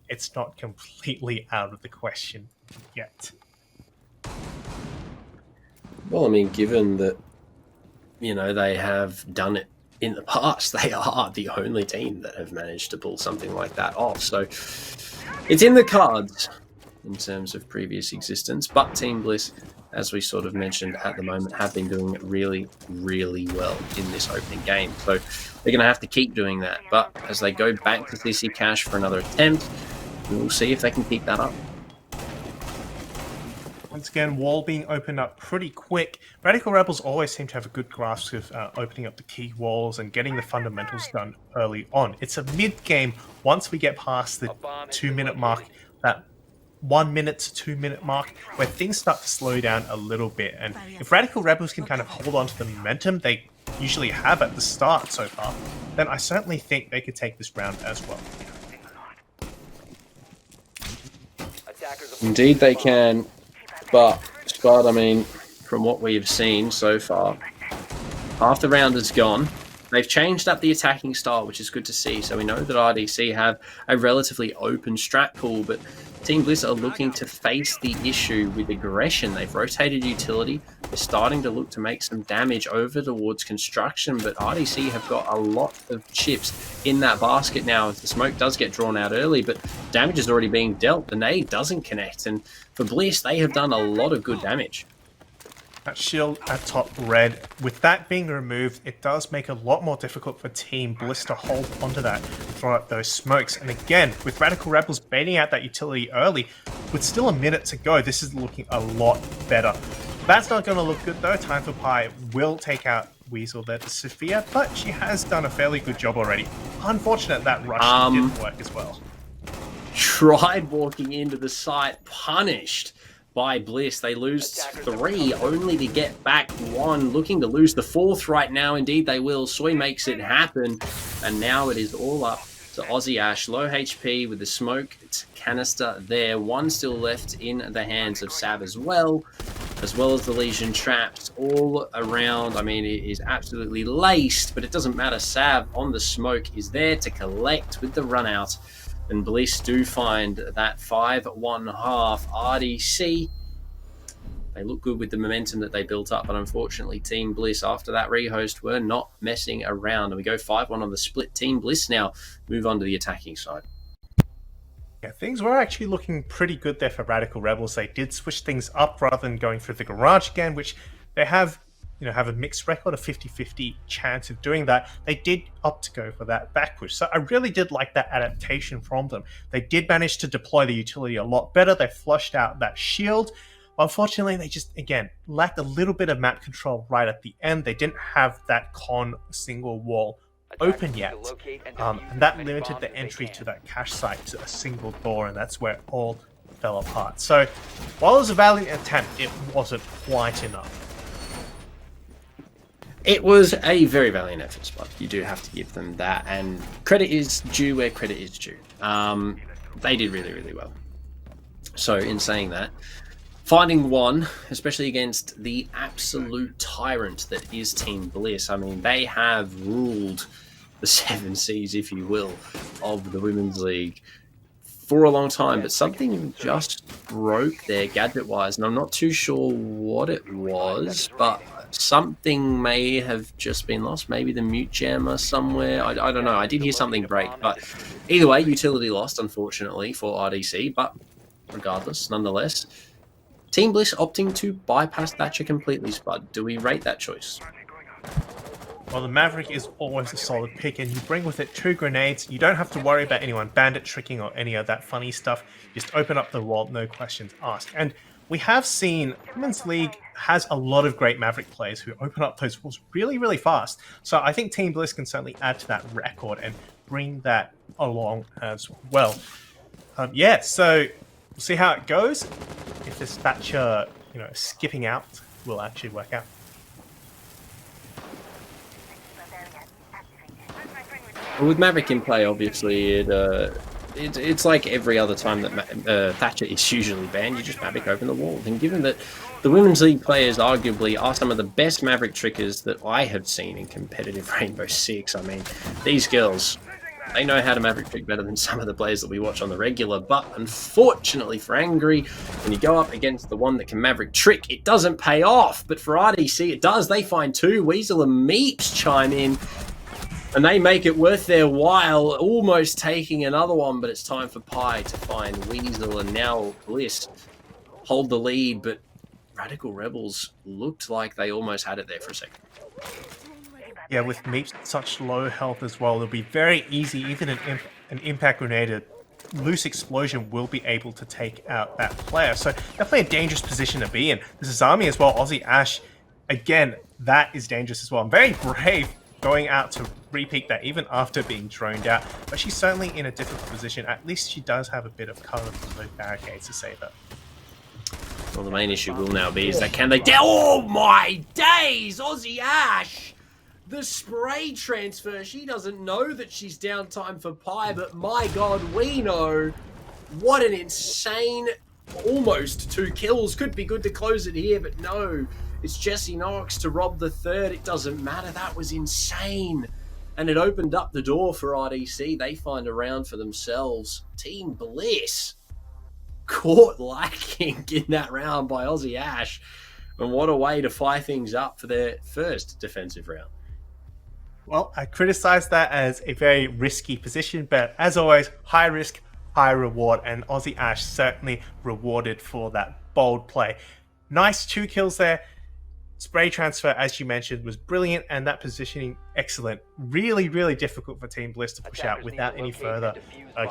it's not completely out of the question yet. Well, I mean, given that, you know, they have done it in the past, they are the only team that have managed to pull something like that off. So it's in the cards in terms of previous existence. But Team Bliss, as we sort of mentioned at the moment, have been doing really, really well in this opening game. So they're going to have to keep doing that. But as they go back to CC Cash for another attempt, we'll see if they can keep that up. Once again, wall being opened up pretty quick. Radical Rebels always seem to have a good grasp of opening up the key walls and getting the fundamentals done early on. It's a mid-game, once we get past the 2-minute mark, that 1 minute to 2 minute mark where things start to slow down a little bit. And if Radical Rebels can kind of hold on to the momentum they usually have at the start so far, then I certainly think they could take this round as well. Indeed they can, but Spud, I mean, from what we've seen so far, half the round is gone. They've changed up the attacking style, which is good to see. So we know that RDC have a relatively open strat pool, but Team Bliss are looking to face the issue with aggression. They've rotated utility. They're starting to look to make some damage over towards construction, but RDC have got a lot of chips in that basket now. The smoke does get drawn out early, but damage is already being dealt. The nade doesn't connect, and for Bliss, they have done a lot of good damage. That shield at top red, with that being removed, it does make it a lot more difficult for Team Bliss to hold onto that, throw out those smokes. And again, with Radical Rebels baiting out that utility early, with still a minute to go, this is looking a lot better. That's not going to look good though. Time for Pi will take out Weasel there to Sophia, but she has done a fairly good job already. Unfortunate that rush didn't work as well. Tried walking into the site, punished by Bliss. They lose 3, only to get back 1, looking to lose the 4th right now. Indeed they will. Soy makes it happen, and now it is all up to Aussie Ash. Low HP with the smoke canister there. 1 still left in the hands of Sav as well as the Legion traps all around. I mean, it is absolutely laced, but it doesn't matter. Sav on the smoke is there to collect with the run out. And Bliss do find that 5-1 half. RDC, they look good with the momentum that they built up, but unfortunately Team Bliss after that rehost were not messing around. And we go 5-1 on the split. Team Bliss now move on to the attacking side. Yeah, things were actually looking pretty good there for Radical Rebels. They did switch things up rather than going through the garage again, which they have a mixed record, a 50-50 chance of doing that. They did opt to go for that back push. So I really did like that adaptation from them. They did manage to deploy the utility a lot better. They flushed out that shield. Unfortunately, they just, again, lacked a little bit of map control right at the end. They didn't have that con single wall open yet. And that limited the entry to that cache site to a single door, and that's where it all fell apart. So while it was a valiant attempt, it wasn't quite enough. It was a very valiant effort, Spud. You do have to give them that, and credit is due where credit is due. They did really, really well. So in saying that, finding 1, especially against the absolute tyrant that is Team Bliss, I mean, they have ruled the 7 seas, if you will, of the Women's League for a long time, but something just broke there gadget-wise, and I'm not too sure what it was, but something may have just been lost. Maybe the mute jammer somewhere. I don't know. I did hear something break, but either way, utility lost, unfortunately, for RDC, but regardless, nonetheless, Team Bliss opting to bypass Thatcher completely, Spud. Do we rate that choice? Well, the Maverick is always a solid pick, and you bring with it 2 grenades. You don't have to worry about anyone bandit tricking or any of that funny stuff. Just open up the wall, no questions asked. And we have seen Women's League has a lot of great Maverick players who open up those walls really, really fast. So I think Team Bliss can certainly add to that record and bring that along as well. So we'll see how it goes. If this Thatcher, skipping out will actually work out. With Maverick in play, obviously, it's like every other time that Thatcher is usually banned. You just Maverick open the wall. And given that the Women's League players arguably are some of the best Maverick trickers that I have seen in competitive Rainbow Six, I mean, these girls, they know how to Maverick trick better than some of the players that we watch on the regular. But unfortunately for Angry, when you go up against the one that can Maverick trick, it doesn't pay off. But for RDC, it does. They find 2. Weasel and Meeps chime in, and they make it worth their while, almost taking another one, but it's time for Pi to find Weasel, and now Bliss hold the lead, but Radical Rebels looked like they almost had it there for a second. Yeah, with Meeps such low health as well, it'll be very easy, even an impact grenade, a loose explosion will be able to take out that player. So definitely a dangerous position to be in. This is Army as well, Aussie Ash, again, that is dangerous as well. And very brave going out to repeat that even after being droned out. But she's certainly in a difficult position. At least she does have a bit of cover from those barricades to save her. Well, the main issue will now be is that can they... Oh my days! Aussie Ash! The spray transfer. She doesn't know that she's downtime for Pi, but my god, we know. What an insane... Almost 2 kills. Could be good to close it here, but no. It's Jesse Knox to rob the third. It doesn't matter. That was insane. And it opened up the door for RDC. They find a round for themselves. Team Bliss caught lacking in that round by Aussie Ash. And what a way to fire things up for their first defensive round. Well, I criticize that as a very risky position, but as always, high risk, high reward, and Aussie Ash certainly rewarded for that bold play. Nice 2 kills there. Spray transfer, as you mentioned, was brilliant, and that positioning, excellent. Really, really difficult for Team Bliss to push out without any further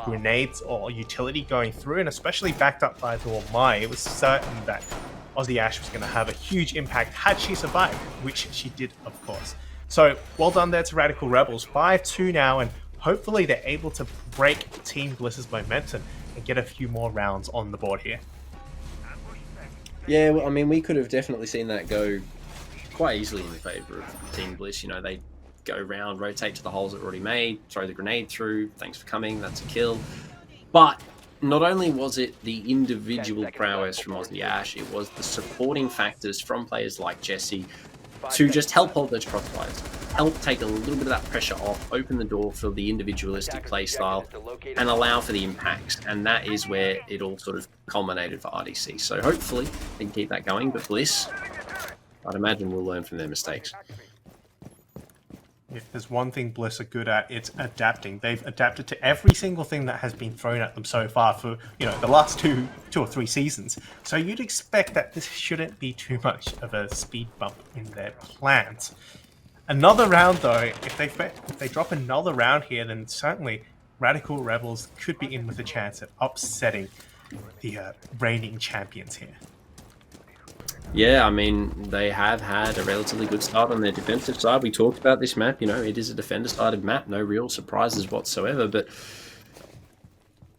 grenades or utility going through, and especially backed up by the Mai. It was certain that Aussie Ash was going to have a huge impact had she survived, which she did, of course. So, well done there to Radical Rebels. 5-2 now, and hopefully they're able to break Team Bliss's momentum and get a few more rounds on the board here. Yeah, well, I mean, we could have definitely seen that go quite easily in favour of Team Bliss. You know, they go round, rotate to the holes that were already made, throw the grenade through, thanks for coming, that's a kill. But not only was it the individual prowess from Aussie Ash, it was the supporting factors from players like Jesse to just help hold those crossfires, help take a little bit of that pressure off, open the door for the individualistic play style, and allow for the impacts. And that is where it all sort of culminated for RDC. So hopefully they can keep that going, but Bliss, I'd imagine, will learn from their mistakes. If there's one thing Bliss are good at, it's adapting. They've adapted to every single thing that has been thrown at them so far for, you know, the last two or three seasons. So you'd expect that this shouldn't be too much of a speed bump in their plans. Another round though, if they drop another round here, then certainly Radical Rebels could be in with a chance of upsetting the reigning champions here. Yeah, I mean, they have had a relatively good start on their defensive side. We talked about this map, you know, it is a defender-sided map, no real surprises whatsoever, but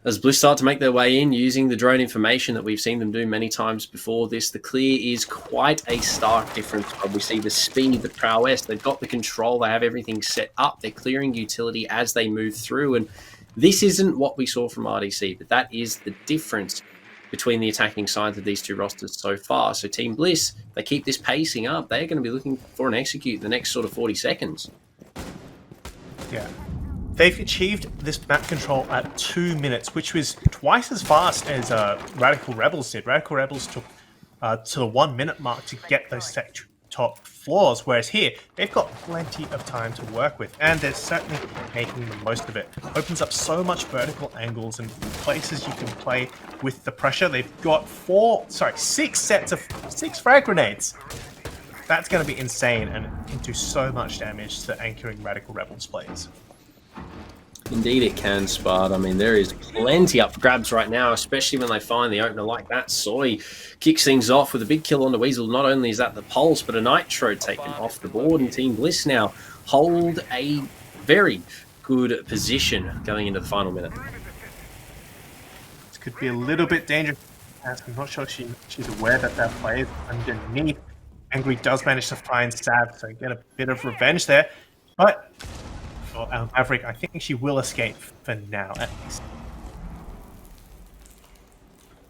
as Bliss start to make their way in using the drone information that we've seen them do many times before this, the clear is quite a stark difference. We see the speed, the prowess, they've got the control, they have everything set up, they're clearing utility as they move through, and this isn't what we saw from RDC, but that is the difference between the attacking sides of these two rosters so far. So Team Bliss, they keep this pacing up, they're going to be looking for an execute the next sort of 40 seconds. Yeah. They've achieved this map control at 2 minutes, which was twice as fast as Radical Rebels did. Radical Rebels took to the 1 minute mark to get those top floors, whereas here, they've got plenty of time to work with, and they're certainly making the most of it. Opens up so much vertical angles and places you can play with the pressure. They've got 6 sets of 6 frag grenades. That's going to be insane and can do so much damage to anchoring Radical Rebels players. Indeed it can, Spard. I mean, there is plenty up for grabs right now, especially when they find the opener like that. Soy kicks things off with a big kill on the Weasel. Not only is that the pulse, but a Nitro taken off the board, and Team Bliss now hold a very good position going into the final minute. This could be a little bit dangerous. I'm not sure she's aware that that player is underneath. Angry does manage to find Sav, so get a bit of revenge there. But Maverick, I think she will escape for now, at least.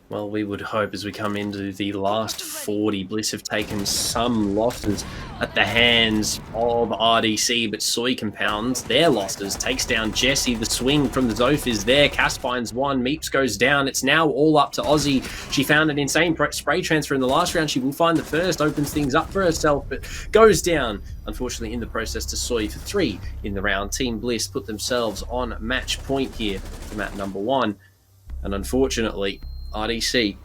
Well, we would hope as we come into the last 40, Bliss have taken some losses at the hands of RDC, but Soy compounds their losses, takes down Jesse. The swing from the Zof is there. Cass finds one. Meeps goes down. It's now all up to Aussie. She found an insane spray transfer in the last round. She will find the first, opens things up for herself, but goes down, unfortunately, in the process to Soy for 3 in the round. Team Bliss put themselves on match point here for map number 1, and unfortunately, RDC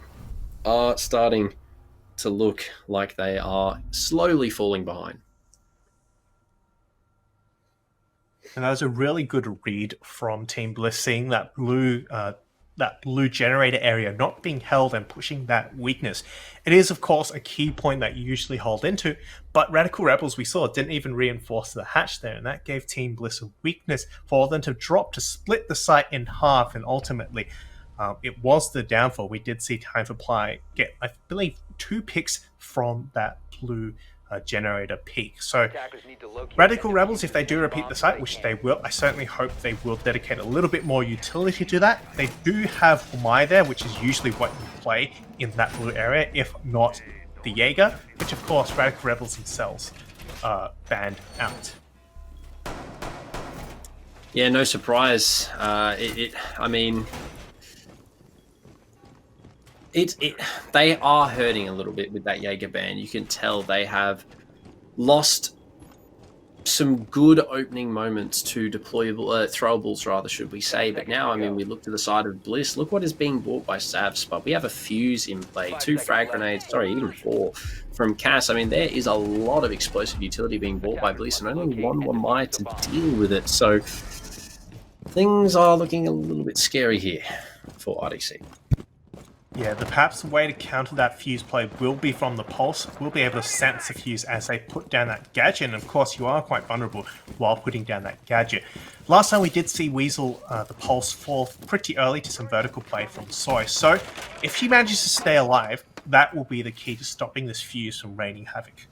are starting to look like they are slowly falling behind. And that was a really good read from Team Bliss, seeing that blue that blue generator area not being held and pushing that weakness. It is, of course, a key point that you usually hold into, but Radical Rebels, we saw, didn't even reinforce the hatch there, and that gave Team Bliss a weakness for them to drop, to split the site in half, and ultimately it was the downfall. We did see Time for Ply get, I believe, 2 picks from that blue generator peak. So Radical Rebels, if they do repeat the site, which they will, I certainly hope they will dedicate a little bit more utility to that. They do have Umai there, which is usually what you play in that blue area, if not the Jaeger, which of course Radical Rebels themselves banned out. Yeah, no surprise. They are hurting a little bit with that Jaeger ban. You can tell they have lost some good opening moments to deployable, throwables rather, should we say. But now, I mean, we look to the side of Bliss. Look what is being bought by Savs, but we have a fuse in play, 2 frag grenades, even 4 from Cass. I mean, there is a lot of explosive utility being bought by Bliss, and only one Wamai to deal with it. So things are looking a little bit scary here for RDC. Yeah, perhaps the way to counter that fuse play will be from the pulse. We'll be able to sense the fuse as they put down that gadget, and of course you are quite vulnerable while putting down that gadget. Last time we did see Weasel, the pulse, fall pretty early to some vertical play from Soy, so if she manages to stay alive, that will be the key to stopping this fuse from raining havoc.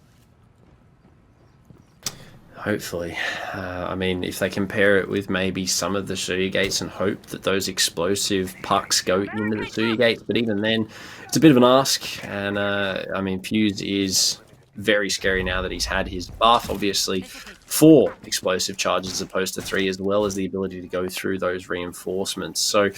Hopefully. I mean, if they compare it with maybe some of the Suya gates and hope that those explosive pucks go into the Suya gates, but even then, it's a bit of an ask. And I mean, Fuse is very scary now that he's had his buff, obviously, 4 explosive charges as opposed to 3, as well as the ability to go through those reinforcements. So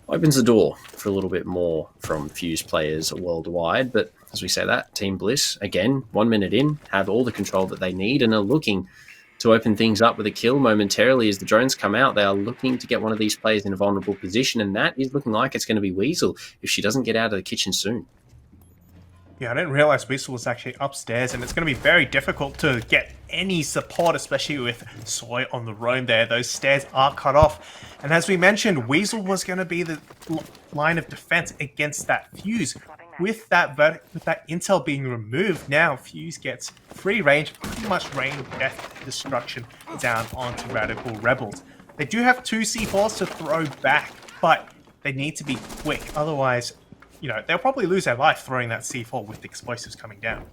opens the door for a little bit more from Fuse players worldwide. But as we say that, Team Bliss, again, 1 minute in, have all the control that they need and are looking to open things up with a kill momentarily as the drones come out. They are looking to get one of these players in a vulnerable position, and that is looking like it's going to be Weasel if she doesn't get out of the kitchen soon. Yeah, I didn't realize Weasel was actually upstairs, and it's going to be very difficult to get any support, especially with Soy on the roam there. Those stairs are cut off. And as we mentioned, Weasel was going to be the line of defense against that fuse. With that intel being removed, now Fuse gets free range, pretty much rain death destruction down onto Radical Rebels. They do have 2 C4s to throw back, but they need to be quick. Otherwise, you know, they'll probably lose their life throwing that C4 with the explosives coming down.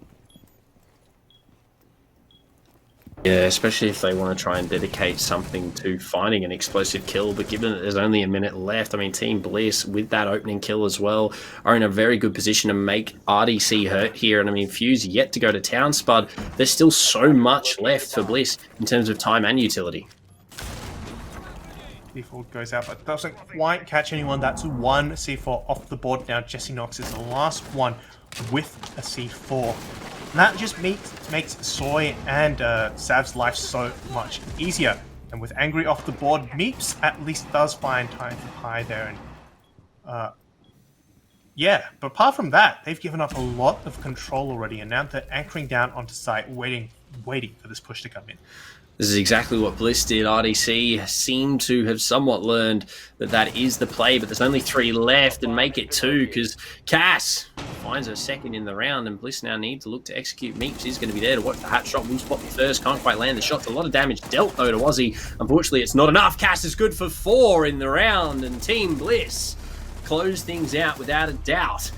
Yeah, especially if they want to try and dedicate something to finding an explosive kill. But given that there's only a minute left, I mean, Team Bliss, with that opening kill as well, are in a very good position to make RDC hurt here. And I mean, Fuse yet to go to town, Spud. There's still so much left for Bliss in terms of time and utility. C4 goes out, but doesn't quite catch anyone. That's 1 C4 off the board now. Jesse Knox is the last one with a C4. And that just makes Soy and Sav's life so much easier. And with Angry off the board, Meeps at least does find Time for Pie there. And yeah, but apart from that, they've given up a lot of control already, and now they're anchoring down onto site, waiting for this push to come in. This is exactly what Bliss did. RDC seem to have somewhat learned that that is the play, but there's only 3 left, and make it 2 because Cass finds her second in the round, and Bliss now need to look to execute. Meeps is going to be there to watch the hat shot. Will spot the first, can't quite land the shots. A lot of damage dealt though to Aussie. Unfortunately, it's not enough. Cass is good for 4 in the round, and Team Bliss close things out without a doubt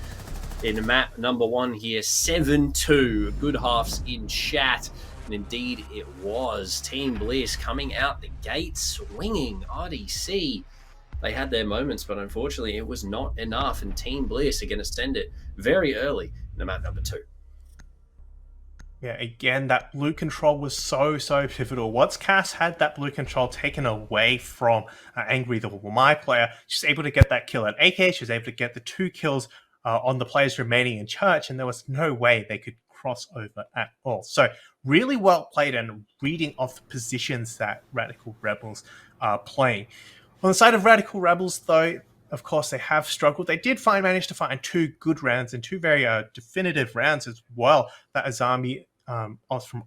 in map number 1 here. 7-2. Good halves in chat. And indeed it was. Team Bliss coming out the gate swinging. RDC, they had their moments, but unfortunately it was not enough, and Team Bliss are going to send it very early in the map number 2. Yeah, again, that blue control was so pivotal. Once Cass had that blue control taken away from Angry, the Wamai player, she's able to get that kill at AK, she was able to get the 2 kills on the players remaining in church, and there was no way they could cross over at all. So really well played and reading off the positions that Radical Rebels are playing. On the side of Radical Rebels, though, of course, they have struggled. They did manage to find 2 good rounds and 2 very definitive rounds as well. That Azami from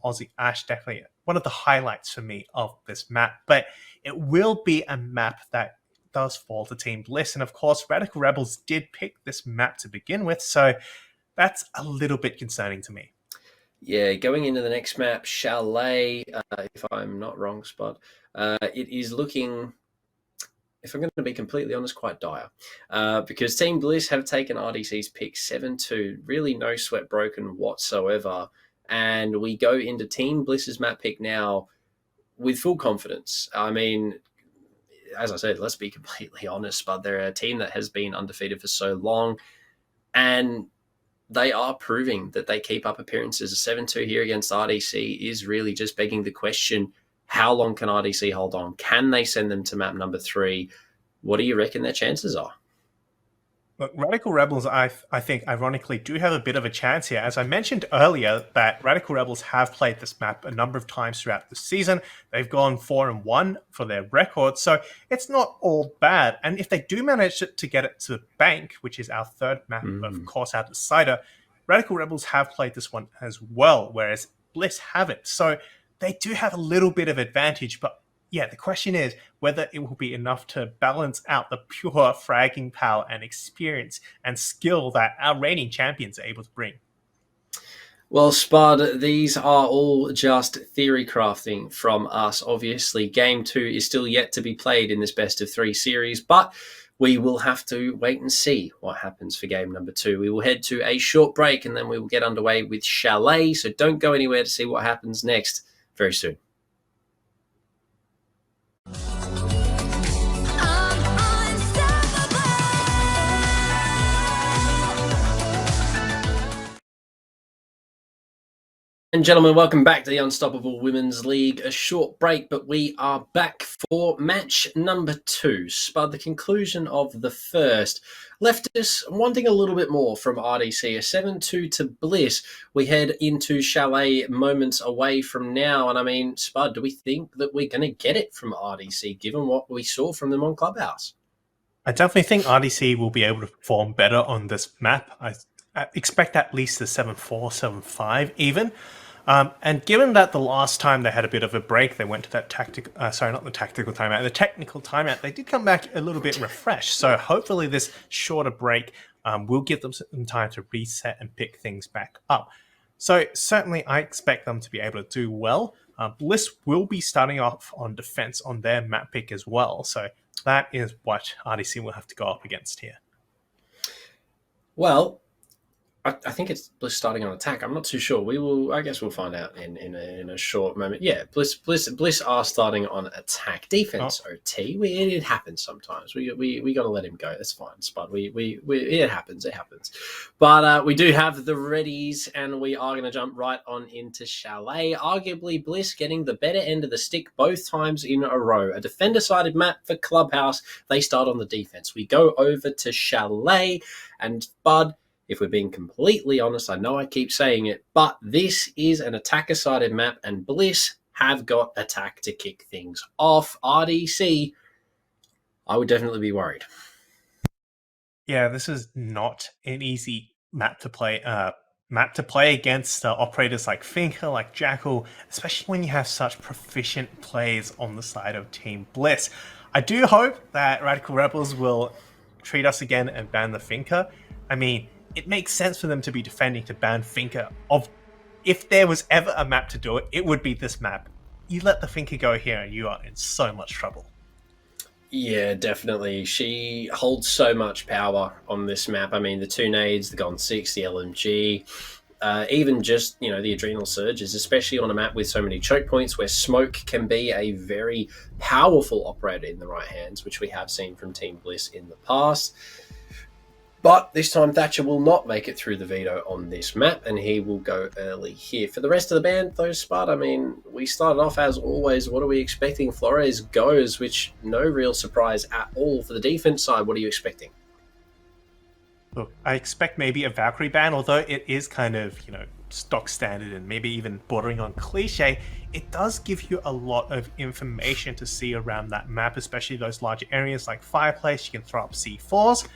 Aussie Ash, definitely one of the highlights for me of this map. But it will be a map that does fall to Team Bliss. And of course, Radical Rebels did pick this map to begin with, so that's a little bit concerning to me. Yeah, going into the next map, Chalet, if I'm not wrong, Spot, it is looking, if I'm going to be completely honest, quite dire. Because Team Bliss have taken RDC's pick 7-2, really no sweat broken whatsoever. And we go into Team Bliss's map pick now with full confidence. I mean, as I said, let's be completely honest, but they're a team that has been undefeated for so long. And they are proving that they keep up appearances. A 7-2 here against RDC is really just begging the question, how long can RDC hold on? Can they send them to map number 3? What do you reckon their chances are? Look, Radical Rebels, I think, ironically, do have a bit of a chance here. As I mentioned earlier, that Radical Rebels have played this map a number of times throughout the season. They've gone 4-1 for their record, so it's not all bad. And if they do manage to get it to the bank, which is our third map, of course, our decider, Radical Rebels have played this one as well, whereas Bliss haven't. So they do have a little bit of advantage, but yeah, the question is whether it will be enough to balance out the pure fragging power and experience and skill that our reigning champions are able to bring. Well, Spud, these are all just theory crafting from us. Obviously, Game 2 is still yet to be played in this best of 3 series, but we will have to wait and see what happens for game number 2. We will head to a short break and then we will get underway with Chalet, so don't go anywhere to see what happens next very soon. And gentlemen, welcome back to the Unstoppable Women's League. A short break, but we are back for match number 2. Spud, the conclusion of the first left us wanting a little bit more from RDC. A 7-2 to Bliss. We head into Chalet moments away from now. And I mean, Spud, do we think that we're going to get it from RDC, given what we saw from them on Clubhouse? I definitely think RDC will be able to perform better on this map. I expect at least a 7-4, 7-5 even. And given that the last time they had a bit of a break, they went to that technical timeout, they did come back a little bit refreshed. So hopefully this shorter break will give them some time to reset and pick things back up. So certainly I expect them to be able to do well. Bliss will be starting off on defense on their map pick as well. So that is what RDC will have to go up against here. Well, I think it's Bliss starting on attack. I'm not too sure. I guess we'll find out in a short moment. Yeah, Bliss are starting on attack. Defense OT. It happens sometimes. We got to let him go. That's fine, Spud. It happens. It happens. But we do have the readies, and we are going to jump right on into Chalet. Arguably, Bliss getting the better end of the stick both times in a row. A defender-sided map for Clubhouse. They start on the defense. We go over to Chalet, and Bud. If we're being completely honest, I know I keep saying it, but this is an attacker-sided map, and Bliss have got attack to kick things off. RDC, I would definitely be worried. Yeah, this is not an easy map to play. Against operators like Finker, like Jackal, especially when you have such proficient players on the side of Team Bliss. I do hope that Radical Rebels will treat us again and ban the Finker. I mean, it makes sense for them to be defending to ban Finker. If there was ever a map to do it, it would be this map. You let the Finker go here and you are in so much trouble. Yeah, definitely. She holds so much power on this map. I mean, the 2 nades, the Gon 6, the LMG, even just, the adrenal surges, especially on a map with so many choke points where smoke can be a very powerful operator in the right hands, which we have seen from Team Bliss in the past. But this time Thatcher will not make it through the veto on this map, and he will go early here. For the rest of the band, though, Spud, I mean, we started off as always. What are we expecting? Flores goes, which no real surprise at all. For the defense side, what are you expecting? Look, I expect maybe a Valkyrie ban, although it is kind of, stock standard and maybe even bordering on cliche. It does give you a lot of information to see around that map, especially those larger areas like Fireplace. You can throw up C4s.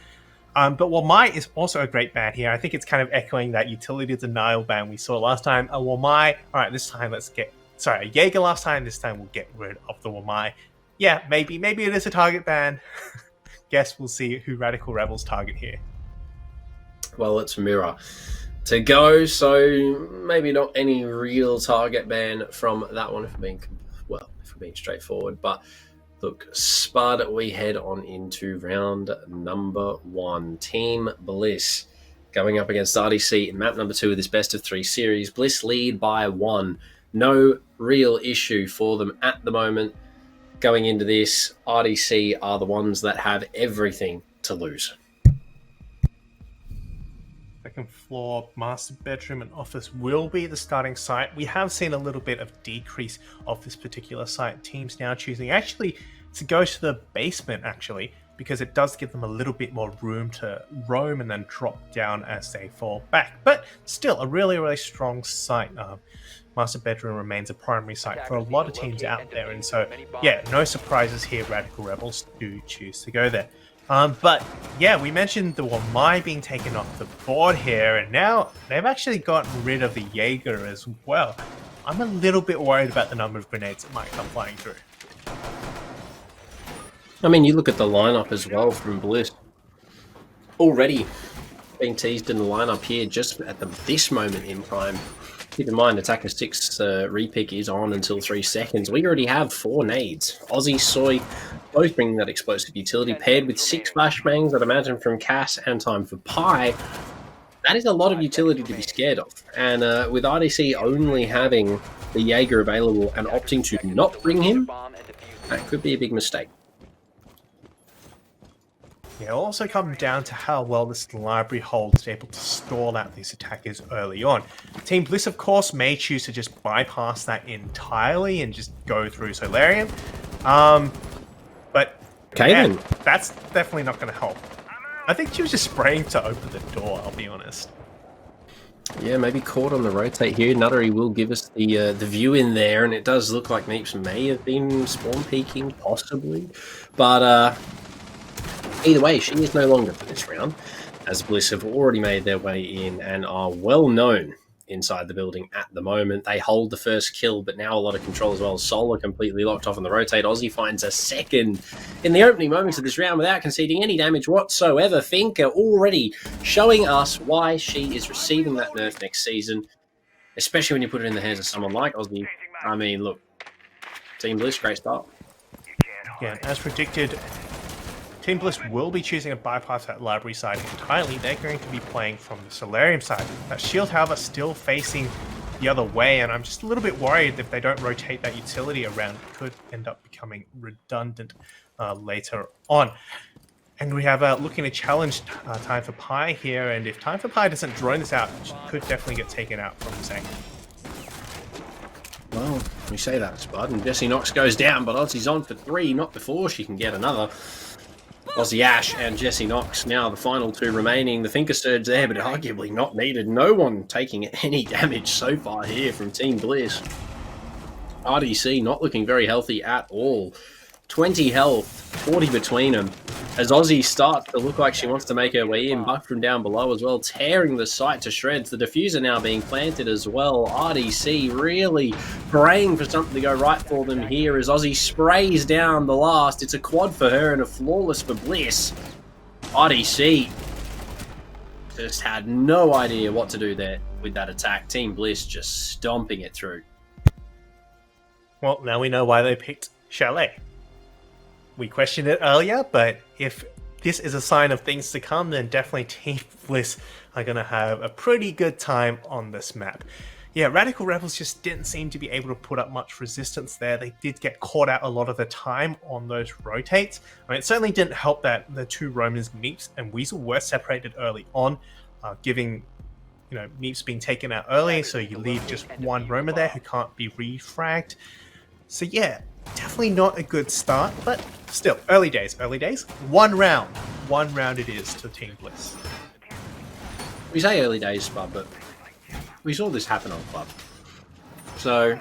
But Wamai is also a great ban here. I think it's kind of echoing that utility denial ban we saw last time. A Wamai, all right, this time a Jaeger last time, this time we'll get rid of the Wamai. Yeah, maybe it is a target ban. guess we'll see who Radical Rebels target here. Well, it's Mirror to go, so maybe not any real target ban from that one if we're being straightforward. But look, Spud, we head on into round number 1. Team Bliss going up against RDC in map number 2 of this best of 3 series. Bliss lead by 1. No real issue for them at the moment. Going into this, RDC are the ones that have everything to lose. Second floor, master bedroom and office will be the starting site. We have seen a little bit of decrease of this particular site. Teams now choosing actually to go to the basement, actually, because it does give them a little bit more room to roam and then drop down as they fall back. But still, a really, really strong site. Master bedroom remains a primary site for a lot of teams out there. And so, yeah, no surprises here. Radical Rebels do choose to go there. But yeah, we mentioned the Wamai being taken off the board here, and now they've actually gotten rid of the Jaeger as well. I'm a little bit worried about the number of grenades that might come flying through. I mean, you look at the lineup as well from Bliss. Already being teased in the lineup here just at this moment in time. Keep in mind, Attacker 6 repick is on until 3 seconds. We already have 4 nades. Aussie, Soy, both bringing that explosive utility, paired with 6 flashbangs, I'd imagine, from Cass and Time for Pi. That is a lot of utility to be scared of. And with RDC only having the Jaeger available and opting to not bring him, that could be a big mistake. Yeah, it'll also come down to how well this library hold is able to stall out these attackers early on. Team Bliss, of course, may choose to just bypass that entirely and just go through Solarium. But okay, yeah, then. That's definitely not going to help. I think she was just spraying to open the door, I'll be honest. Yeah, maybe caught on the rotate here. Nuttery will give us the view in there, and it does look like Neeps may have been spawn peeking, possibly. But either way, she is no longer for this round, as Bliss have already made their way in and are well known inside the building at the moment. They hold the first kill, but now a lot of control as well. Solar completely locked off on the rotate. Aussie finds a second in the opening moments of this round without conceding any damage whatsoever. Finka already showing us why she is receiving that nerf next season, especially when you put it in the hands of someone like Aussie. I mean, look, Team Bliss, great start. Yeah, as predicted, Team Bliss will be choosing to bypass that library side entirely. They're going to be playing from the Solarium side. That shield, however, still facing the other way, and I'm just a little bit worried if they don't rotate that utility around, it could end up becoming redundant later on. And we have looking to challenge Time for Pi here, and if Time for Pi doesn't drone this out, she could definitely get taken out from this angle. Well, we say that, Spud, and Jesse Knox goes down, but Aussie's on for 3, not before she can get another. Aussie Ash and Jesse Knox now the final 2 remaining. The Thinker Surge there, but arguably not needed. No one taking any damage so far here from Team Bliss. RDC not looking very healthy at all. 20 health, 40 between them. As Aussie starts to look like she wants to make her way in, Buck from down below as well, tearing the site to shreds. The diffuser now being planted as well. RDC really praying for something to go right for them here as Aussie sprays down the last. It's a quad for her and a flawless for Bliss. RDC just had no idea what to do there with that attack. Team Bliss just stomping it through. Well, now we know why they picked Chalet. We questioned it earlier, but if this is a sign of things to come, then definitely Team Bliss are going to have a pretty good time on this map. Yeah, Radical Rebels just didn't seem to be able to put up much resistance there. They did get caught out a lot of the time on those rotates. I mean, it certainly didn't help that the 2 Romans, Meeps and Weasel, were separated early on, giving, Meeps being taken out early, so you leave just 1 Romer there who can't be refragged. So yeah, definitely not a good start, but still, early days. 1 round it is to Team Bliss. We say early days, Spud, but we saw this happen on Club. So,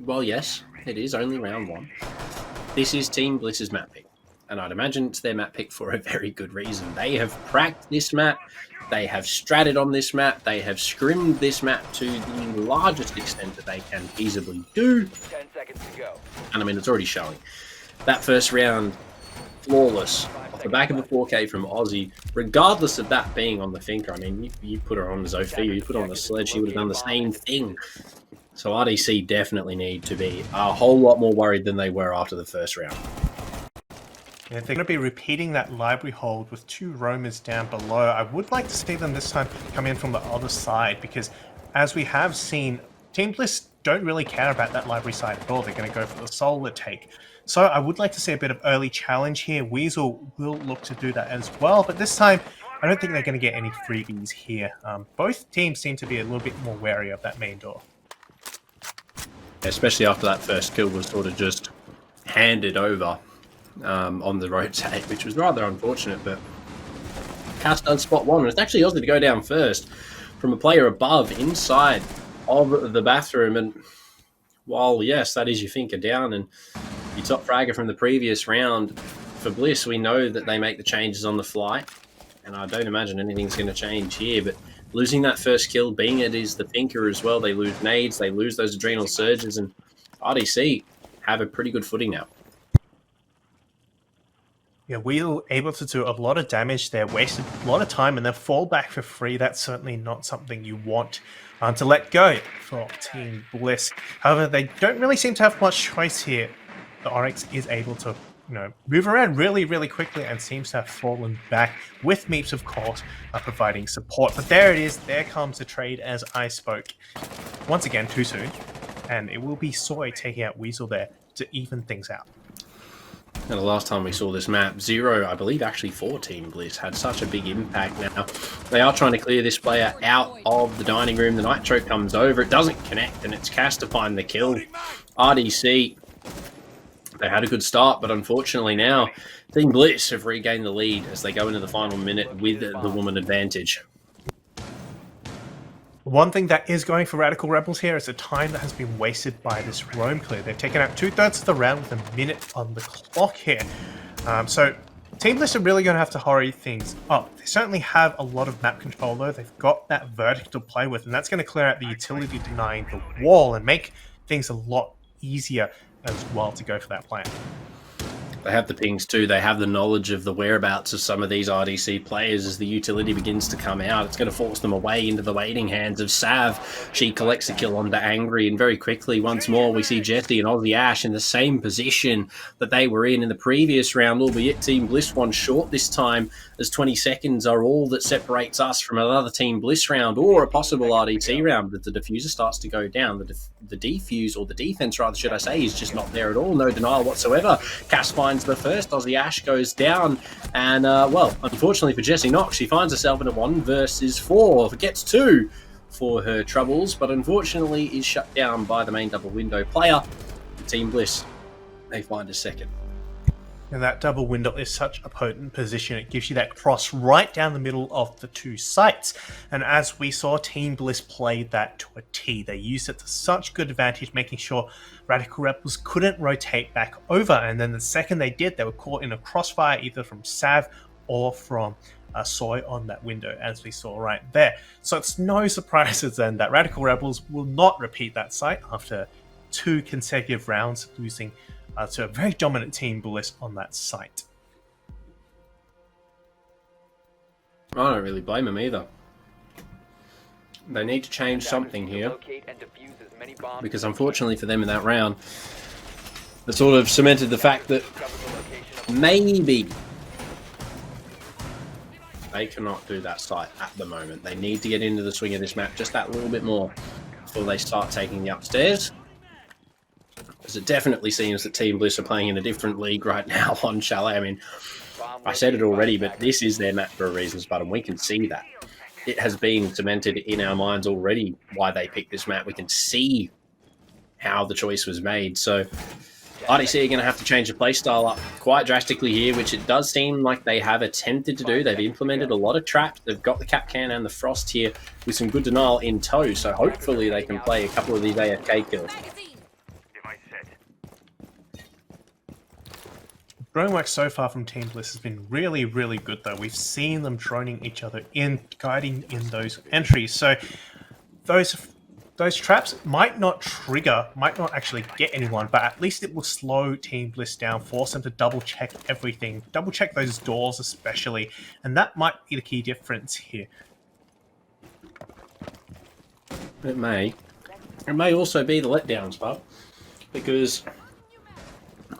well, yes, it is only round 1. This is Team Bliss's map pick, and I'd imagine it's their map pick for a very good reason. They have pracked this map. They have stratted on this map. They have scrimmed this map to the largest extent that they can feasibly do. 10 seconds to go. And I mean, it's already showing. That first round flawless off the back of a 4K from Aussie, regardless of that being on the Finker. I mean, you put her on the Zofia, you put her on the Sledge, she would have done the same thing. So RDC definitely need to be a whole lot more worried than they were after the first round. Yeah, they're going to be repeating that library hold with 2 roamers down below. I would like to see them this time come in from the other side, because as we have seen, Team Bliss don't really care about that library side at all. They're going to go for the solar take. So I would like to see a bit of early challenge here. Weasel will look to do that as well, but this time I don't think they're going to get any freebies here. Both teams seem to be a little bit more wary of that main door. Especially after that first kill was sort of just handed over on the rotate, which was rather unfortunate, but Cass does spot one, and it's actually Aussie to go down first from a player above inside of the bathroom. And while, yes, that is your Finker down and your top fragger from the previous round, for Bliss, we know that they make the changes on the fly, and I don't imagine anything's going to change here, but losing that first kill, being it is the Finker as well, they lose nades, they lose those adrenal surges, and RDC have a pretty good footing now. Yeah, Weasel able to do a lot of damage there, wasted a lot of time, and then fall back for free. That's certainly not something you want to let go for Team Bliss. However, they don't really seem to have much choice here. The Oryx is able to, move around really, really quickly and seems to have fallen back, with Meeps, of course, providing support. But there it is. There comes the trade as I spoke. Once again, too soon. And it will be Soy taking out Weasel there to even things out. And the last time we saw this map, 0, I believe actually 4 Team Bliss, had such a big impact now. They are trying to clear this player out of the dining room. The Nitro comes over. It doesn't connect, and it's Cass to find the kill. RDC, they had a good start, but unfortunately now, Team Bliss have regained the lead as they go into the final minute with the woman advantage. One thing that is going for Radical Rebels here is the time that has been wasted by this roam clear. They've taken out 2/3 of the round with a minute on the clock here. So Team Bliss are really going to have to hurry things up. They certainly have a lot of map control though. They've got that vertical to play with, and that's going to clear out the utility denying the wall and make things a lot easier as well to go for that plan. They have the pings too. They have the knowledge of the whereabouts of some of these RDC players as the utility begins to come out. It's going to force them away into the waiting hands of Sav. She collects a kill onto Angry, and very quickly, once more, we see Jesse and Aussie Ash in the same position that they were in the previous round, albeit Team Bliss one short this time, as 20 seconds are all that separates us from another Team Bliss round or a possible RDC round. But the diffuser starts to go down. The defuse, or the defense rather, should I say, is just not there at all. No denial whatsoever. Cass finds the first. Aussie Ash goes down, and well, unfortunately for Jessie Knox, she finds herself in a 1 versus 4. Gets 2 for her troubles, but unfortunately is shut down by the main double window player. Team Bliss, they find a second. And that double window is such a potent position. It gives you that cross right down the middle of the 2 sites. And as we saw, Team Bliss played that to a T. They used it to such good advantage, making sure Radical Rebels couldn't rotate back over. And then the second they did, they were caught in a crossfire either from Sav or from Soy on that window, as we saw right there. So it's no surprises then that Radical Rebels will not repeat that site after 2 consecutive rounds, losing to a very dominant Team Bliss on that site. I don't really blame them either. They need to change something here, because unfortunately for them in that round, they sort of cemented the fact that maybe they cannot do that site at the moment. They need to get into the swing of this map just that little bit more before they start taking the upstairs. Because it definitely seems that Team Bliss are playing in a different league right now on Chalet. I mean, I said it already, but this is their map for a reason, Spud, and we can see that. It has been cemented in our minds already why they picked this map. We can see how the choice was made. So RDC are going to have to change the playstyle up quite drastically here, which it does seem like they have attempted to do. They've implemented a lot of traps. They've got the Capcan and the Frost here with some good denial in tow. So hopefully they can play a couple of these AFK kills. Drone work so far from Team Bliss has been really, really good though. We've seen them droning each other in, guiding in those entries. So those those traps might not trigger, might not actually get anyone, but at least it will slow Team Bliss down, force them to double check everything, double check those doors especially, and that might be the key difference here. It may also be the letdowns part, because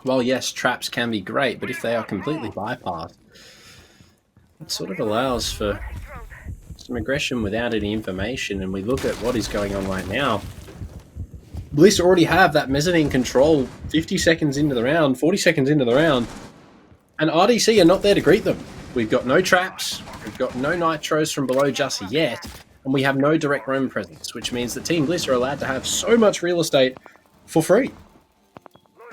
while yes, traps can be great, but if they are completely bypassed, it sort of allows for some aggression without any information. And we look at what is going on right now. Bliss already have that mezzanine control 50 seconds into the round, 40 seconds into the round, and RDC are not there to greet them. We've got no traps, we've got no nitros from below just yet, and we have no direct roam presence, which means that Team Bliss are allowed to have so much real estate for free.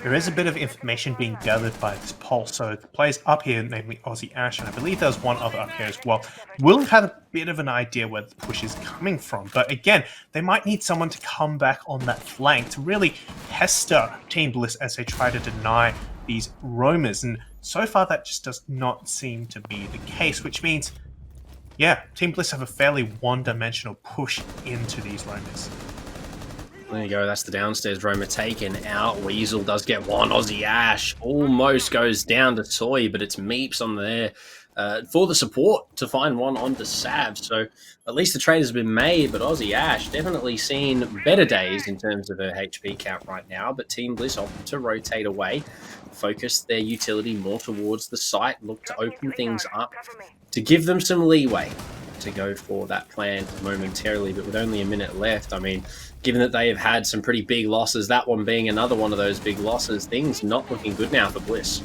There is a bit of information being gathered by this poll, so the players up here, namely Aussie Ash, and I believe there's one other up here as well, will have a bit of an idea where the push is coming from. But again, they might need someone to come back on that flank to really pester Team Bliss as they try to deny these roamers. And so far, that just does not seem to be the case, which means, yeah, Team Bliss have a fairly one-dimensional push into these roamers. There you go, that's the downstairs roamer taken out. Weasel does get one. Aussie Ash almost goes down to Soy, but it's Meeps on there for the support to find one onto Sav. So at least the trade has been made, but Aussie Ash definitely seen better days in terms of her HP count right now. But Team Bliss opted to rotate away, focus their utility more towards the site, look to open things up to give them some leeway to go for that plan momentarily. But with only a minute left, I mean, given that they have had some pretty big losses, that one being another one of those big losses, things not looking good now for Bliss.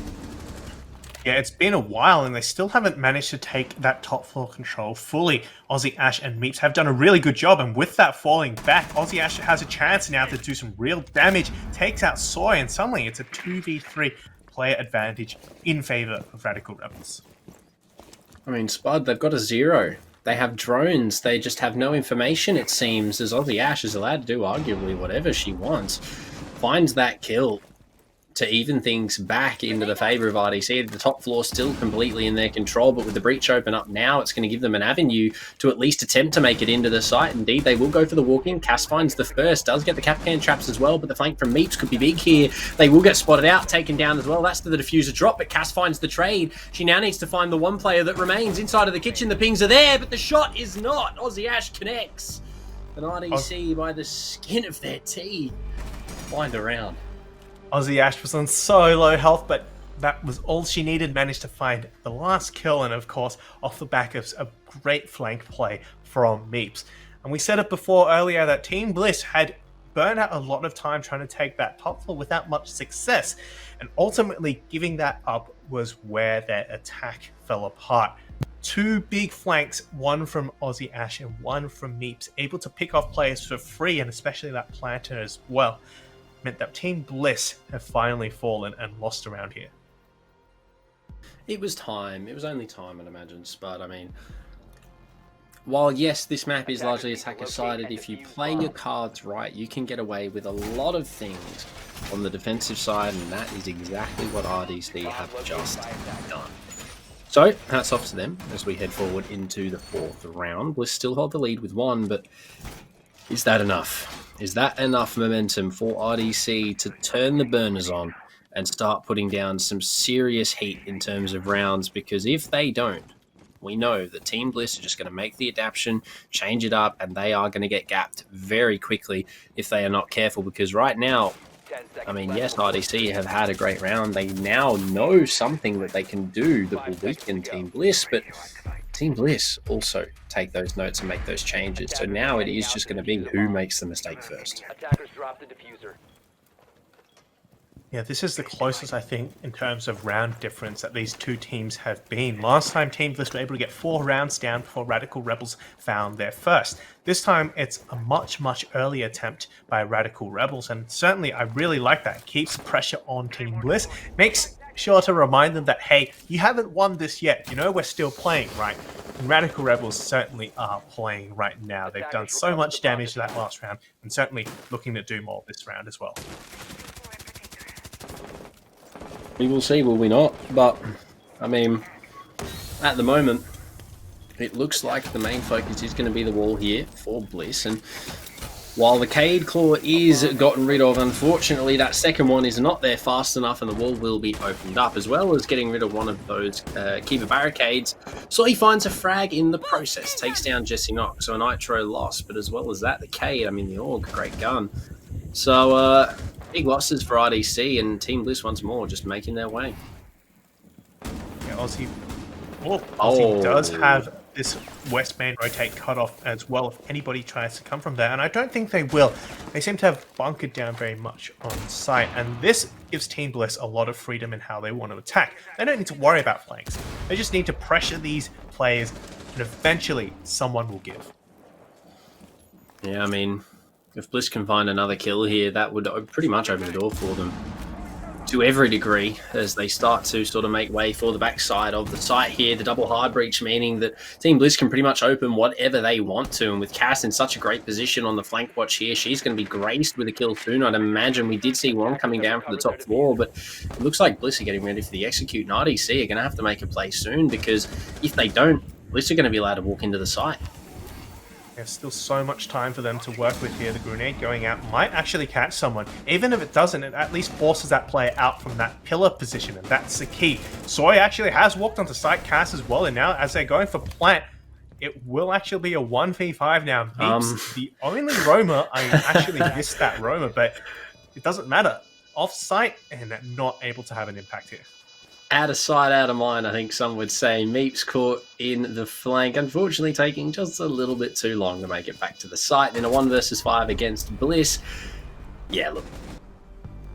Yeah, it's been a while and they still haven't managed to take that top floor control fully. Aussie Ash and Meeps have done a really good job, and with that falling back, Aussie Ash has a chance now to do some real damage, takes out Soy, and suddenly it's a 2v3 player advantage in favor of Radical Rebels. I mean, Spud, they've got a 0. They have drones. They just have no information, it seems, as Aussie Ash is allowed to do arguably whatever she wants. Finds that kill to even things back into the favour of RDC. The top floor still completely in their control, but with the breach open up now, it's going to give them an avenue to at least attempt to make it into the site. Indeed, they will go for the walk-in. Cass finds the first, does get the Kapkan traps as well, but the flank from Meeps could be big here. They will get spotted out, taken down as well. That's the diffuser drop, but Cass finds the trade. She now needs to find the one player that remains inside of the kitchen. The pings are there, but the shot is not. Aussie Ash connects. And RDC, by the skin of their teeth, find a round. Aussie Ash was on so low health, but that was all she needed. Managed to find the last kill, and of course, off the back of a great flank play from Meeps. And we said it before earlier that Team Bliss had burned out a lot of time trying to take that top floor without much success. And ultimately, giving that up was where their attack fell apart. Two big flanks, one from Aussie Ash and one from Meeps, able to pick off players for free, and especially that planter as well, meant that Team Bliss have finally fallen and lost around here. It was time. It was only time, I'd imagine. But I mean, while yes, this map is largely attacker-sided, if you play your cards right, you can get away with a lot of things on the defensive side, and that is exactly what RDC have just done. So, hats off to them as we head forward into the 4th round. Bliss still hold the lead with 1, but is that enough? Is that enough momentum for RDC to turn the burners on and start putting down some serious heat in terms of rounds? Because if they don't, we know that Team Bliss are just going to make the adaptation, change it up, and they are going to get gapped very quickly if they are not careful. Because right now, I mean, yes, RDC have had a great round. They now know something that they can do that will weaken Team Bliss, but Team Bliss also take those notes and make those changes. So now it is just going to be who makes the mistake first. Attackers drop the diffuser. Yeah, this is the closest, I think, in terms of round difference that these two teams have been. Last time, Team Bliss were able to get 4 rounds down before Radical Rebels found their first. This time, it's a much, much earlier attempt by Radical Rebels, and certainly I really like that. It keeps pressure on Team Bliss, makes sure to remind them that, hey, you haven't won this yet. You know we're still playing, right? And Radical Rebels certainly are playing right now. They've done so much damage that last round, and certainly looking to do more this round as well. We will see, will we not? But, I mean, at the moment, it looks like the main focus is going to be the wall here for Bliss. And While the Cade Claw is gotten rid of, unfortunately, that second one is not there fast enough and the wall will be opened up, as well as getting rid of one of those keeper barricades. So he finds a frag in the process, takes down Jesse Knox, so a Nitro loss, but as well as that, the Cade, the Org, great gun. So big losses for RDC and Team Bliss once more, just making their way. Yeah, Aussie does have this west main rotate cut off as well if anybody tries to come from there, and I don't think they will. They seem to have bunkered down very much on site, and this gives Team Bliss a lot of freedom in how they want to attack. They don't need to worry about flanks. They just need to pressure these players, and eventually someone will give. Yeah, if Bliss can find another kill here, that would pretty much open the door for them to every degree as they start to sort of make way for the backside of the site here. The double hard breach, meaning that Team Bliss can pretty much open whatever they want to. And with Cass in such a great position on the flank watch here, she's going to be graced with a kill soon. I'd imagine we did see one coming down from the top floor, but it looks like Bliss are getting ready for the execute. And RDC are going to have to make a play soon, because if they don't, Bliss are going to be allowed to walk into the site. There's still so much time for them to work with here. The grenade going out might actually catch someone. Even if it doesn't, it at least forces that player out from that pillar position, and that's the key. Soy actually has walked onto site, Cass as well, and now as they're going for plant, it will actually be a 1v5 now. Meeps, the only roamer, I actually missed that roamer, but it doesn't matter. Off site and not able to have an impact here. Out of sight, out of mind, I think some would say. Meeps caught in the flank, unfortunately taking just a little bit too long to make it back to the site. Then a 1 versus 5 against Bliss. Yeah, look,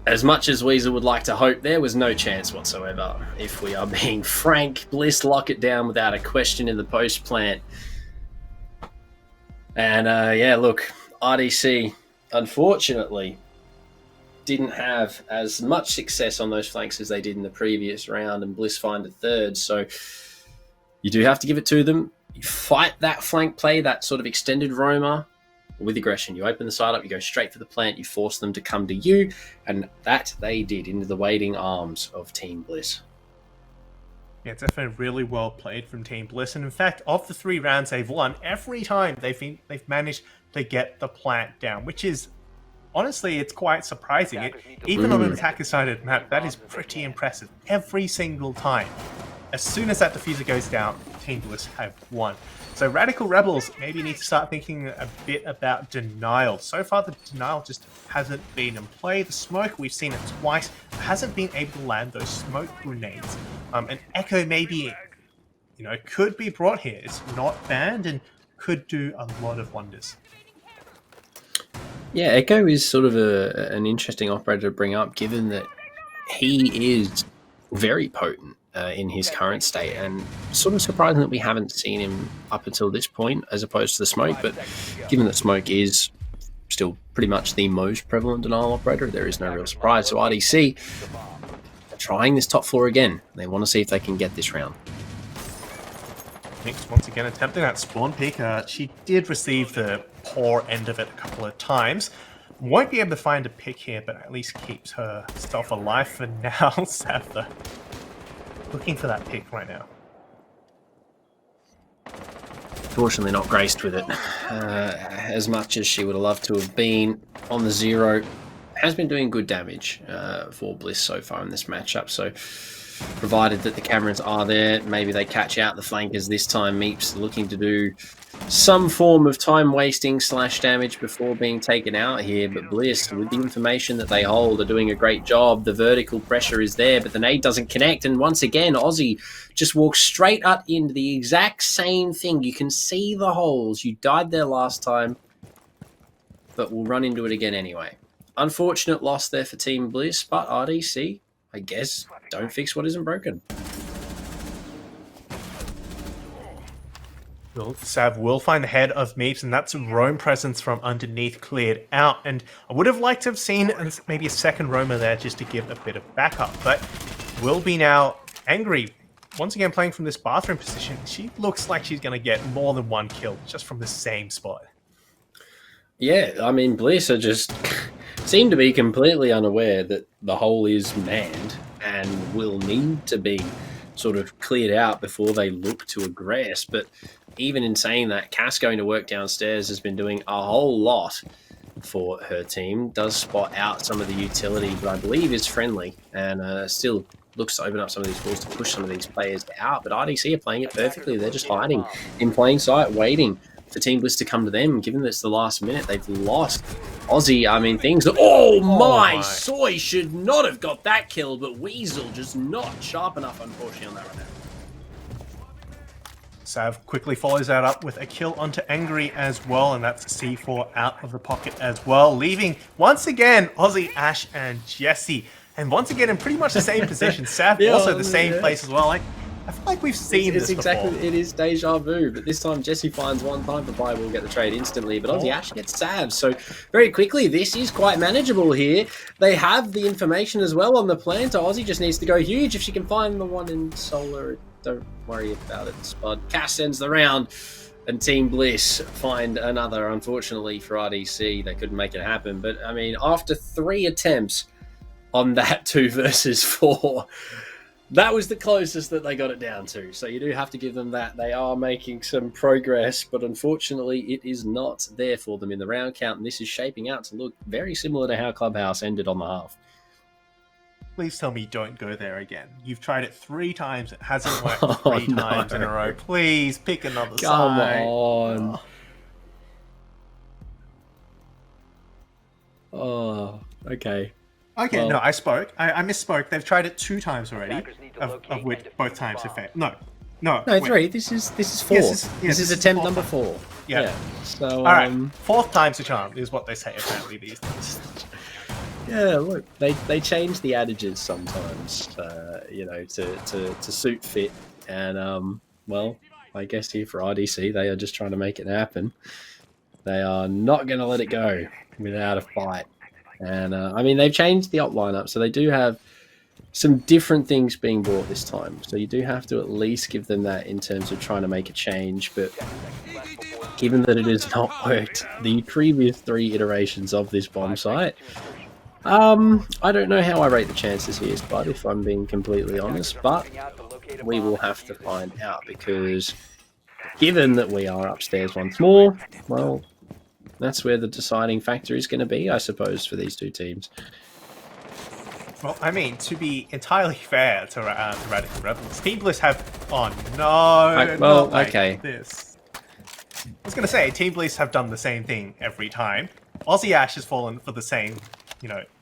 as much as Weezer would like to hope, there was no chance whatsoever. If we are being frank, Bliss lock it down without a question in the post plant. And yeah, look, RDC, unfortunately, didn't have as much success on those flanks as they did in the previous round, and Bliss find a third. So you do have to give it to them. You fight that flank play, that sort of extended roamer with aggression. You open the side up, you go straight for the plant, you force them to come to you, and that they did into the waiting arms of Team Bliss. Yeah, it's definitely really well played from Team Bliss, and in fact, of the 3 rounds they've won, every time they've managed to get the plant down, which is honestly, it's quite surprising. Even on an attacker-sided map, that is pretty impressive. Every single time. As soon as that diffuser goes down, Team Bliss have won. So Radical Rebels maybe need to start thinking a bit about denial. So far, the denial just hasn't been in play. The smoke, we've seen it twice, hasn't been able to land those smoke grenades. And Echo maybe, could be brought here. It's not banned and could do a lot of wonders. Yeah, Echo is sort of an interesting operator to bring up, given that he is very potent in his current state, and sort of surprising that we haven't seen him up until this point, as opposed to the smoke. But given that smoke is still pretty much the most prevalent denial operator, there is no real surprise. So RDC are trying this top floor again. They want to see if they can get this round. Mix once again attempting that spawn peek. She did receive the poor end of it a couple of times. Won't be able to find a pick here, but at least keeps herself alive for now. Sapphire looking for that pick right now. Fortunately not graced with it as much as she would have loved to have been. On the 0, has been doing good damage for Bliss so far in this matchup, so provided that the cameras are there, maybe they catch out the flankers this time. Meeps looking to do some form of time wasting / damage before being taken out here, but Bliss, with the information that they hold, are doing a great job. The vertical pressure is there, but the nade doesn't connect, and once again Aussie just walks straight up into the exact same thing. You can see the holes. You died there last time, but we'll run into it again anyway. Unfortunate loss there for Team Bliss, but RDC, I guess, don't fix what isn't broken. Sav will find the head of Meeps, and that's a roam presence from underneath cleared out. And I would have liked to have seen maybe a second roamer there just to give a bit of backup, but will be now angry. Once again, playing from this bathroom position, she looks like she's going to get more than 1 kill just from the same spot. Yeah, Bliss are just seem to be completely unaware that the hole is manned and will need to be sort of cleared out before they look to aggress. But even in saying that, Cass going to work downstairs has been doing a whole lot for her team. Does spot out some of the utility, but I believe is friendly and still looks to open up some of these balls to push some of these players out. But RDC are playing it perfectly. They're just hiding in plain sight, waiting for Team Bliss to come to them. Given that it's the last minute, they've lost. Aussie, I mean, things... Oh my! Soy should not have got that kill, but Weasel just not sharp enough, unfortunately, on that right now. Sav quickly follows that up with a kill onto Angry as well, and that's C4 out of the pocket as well, leaving, once again, Aussie, Ash, and Jesse. And once again, in pretty much the same position. Sav also the same place as well. Like, I feel like we've seen this before. It is deja vu, but this time Jesse finds one time for buy, will get the trade instantly, but Aussie Ash gets Sav. So very quickly, this is quite manageable here. They have the information as well on the planter. Aussie just needs to go huge. If she can find the one in solar, don't worry about it, Spud. Cass sends the round, and Team Bliss find another. Unfortunately for RDC, they couldn't make it happen. But, I mean, after 3 attempts on that 2 versus 4, that was the closest that they got it down to. So you do have to give them that. They are making some progress, but unfortunately it is not there for them in the round count. And this is shaping out to look very similar to how Clubhouse ended on the half. Please tell me you don't go there again. You've tried it 3 times. It hasn't worked 3 times in a row. Please pick another side. Come on. Oh, okay. Okay, well, no, I spoke. I misspoke. They've tried it 2 times already, of which both times have failed. No, wait. 3. This is 4. This is attempt number 4. Yeah. So, all right, 4th time's a charm is what they say apparently these days. Yeah, look, they change the adages sometimes, to suit fit, and well, I guess here for RDC, they are just trying to make it happen. They are not going to let it go without a fight. And, I mean, they've changed the op lineup, so they do have some different things being brought this time. So you do have to at least give them that in terms of trying to make a change. But given that it has not worked the previous 3 iterations of this bomb site, I don't know how I rate the chances here, Spud, if I'm being completely honest. But we will have to find out, because given that we are upstairs once more, well, that's where the deciding factor is going to be, I suppose, for these 2 teams. Well, I mean, to be entirely fair to Radical Rebels, Team Bliss have... Oh, no. Okay. This. I was going to say, Team Bliss have done the same thing every time. Aussie Ash has fallen for the same,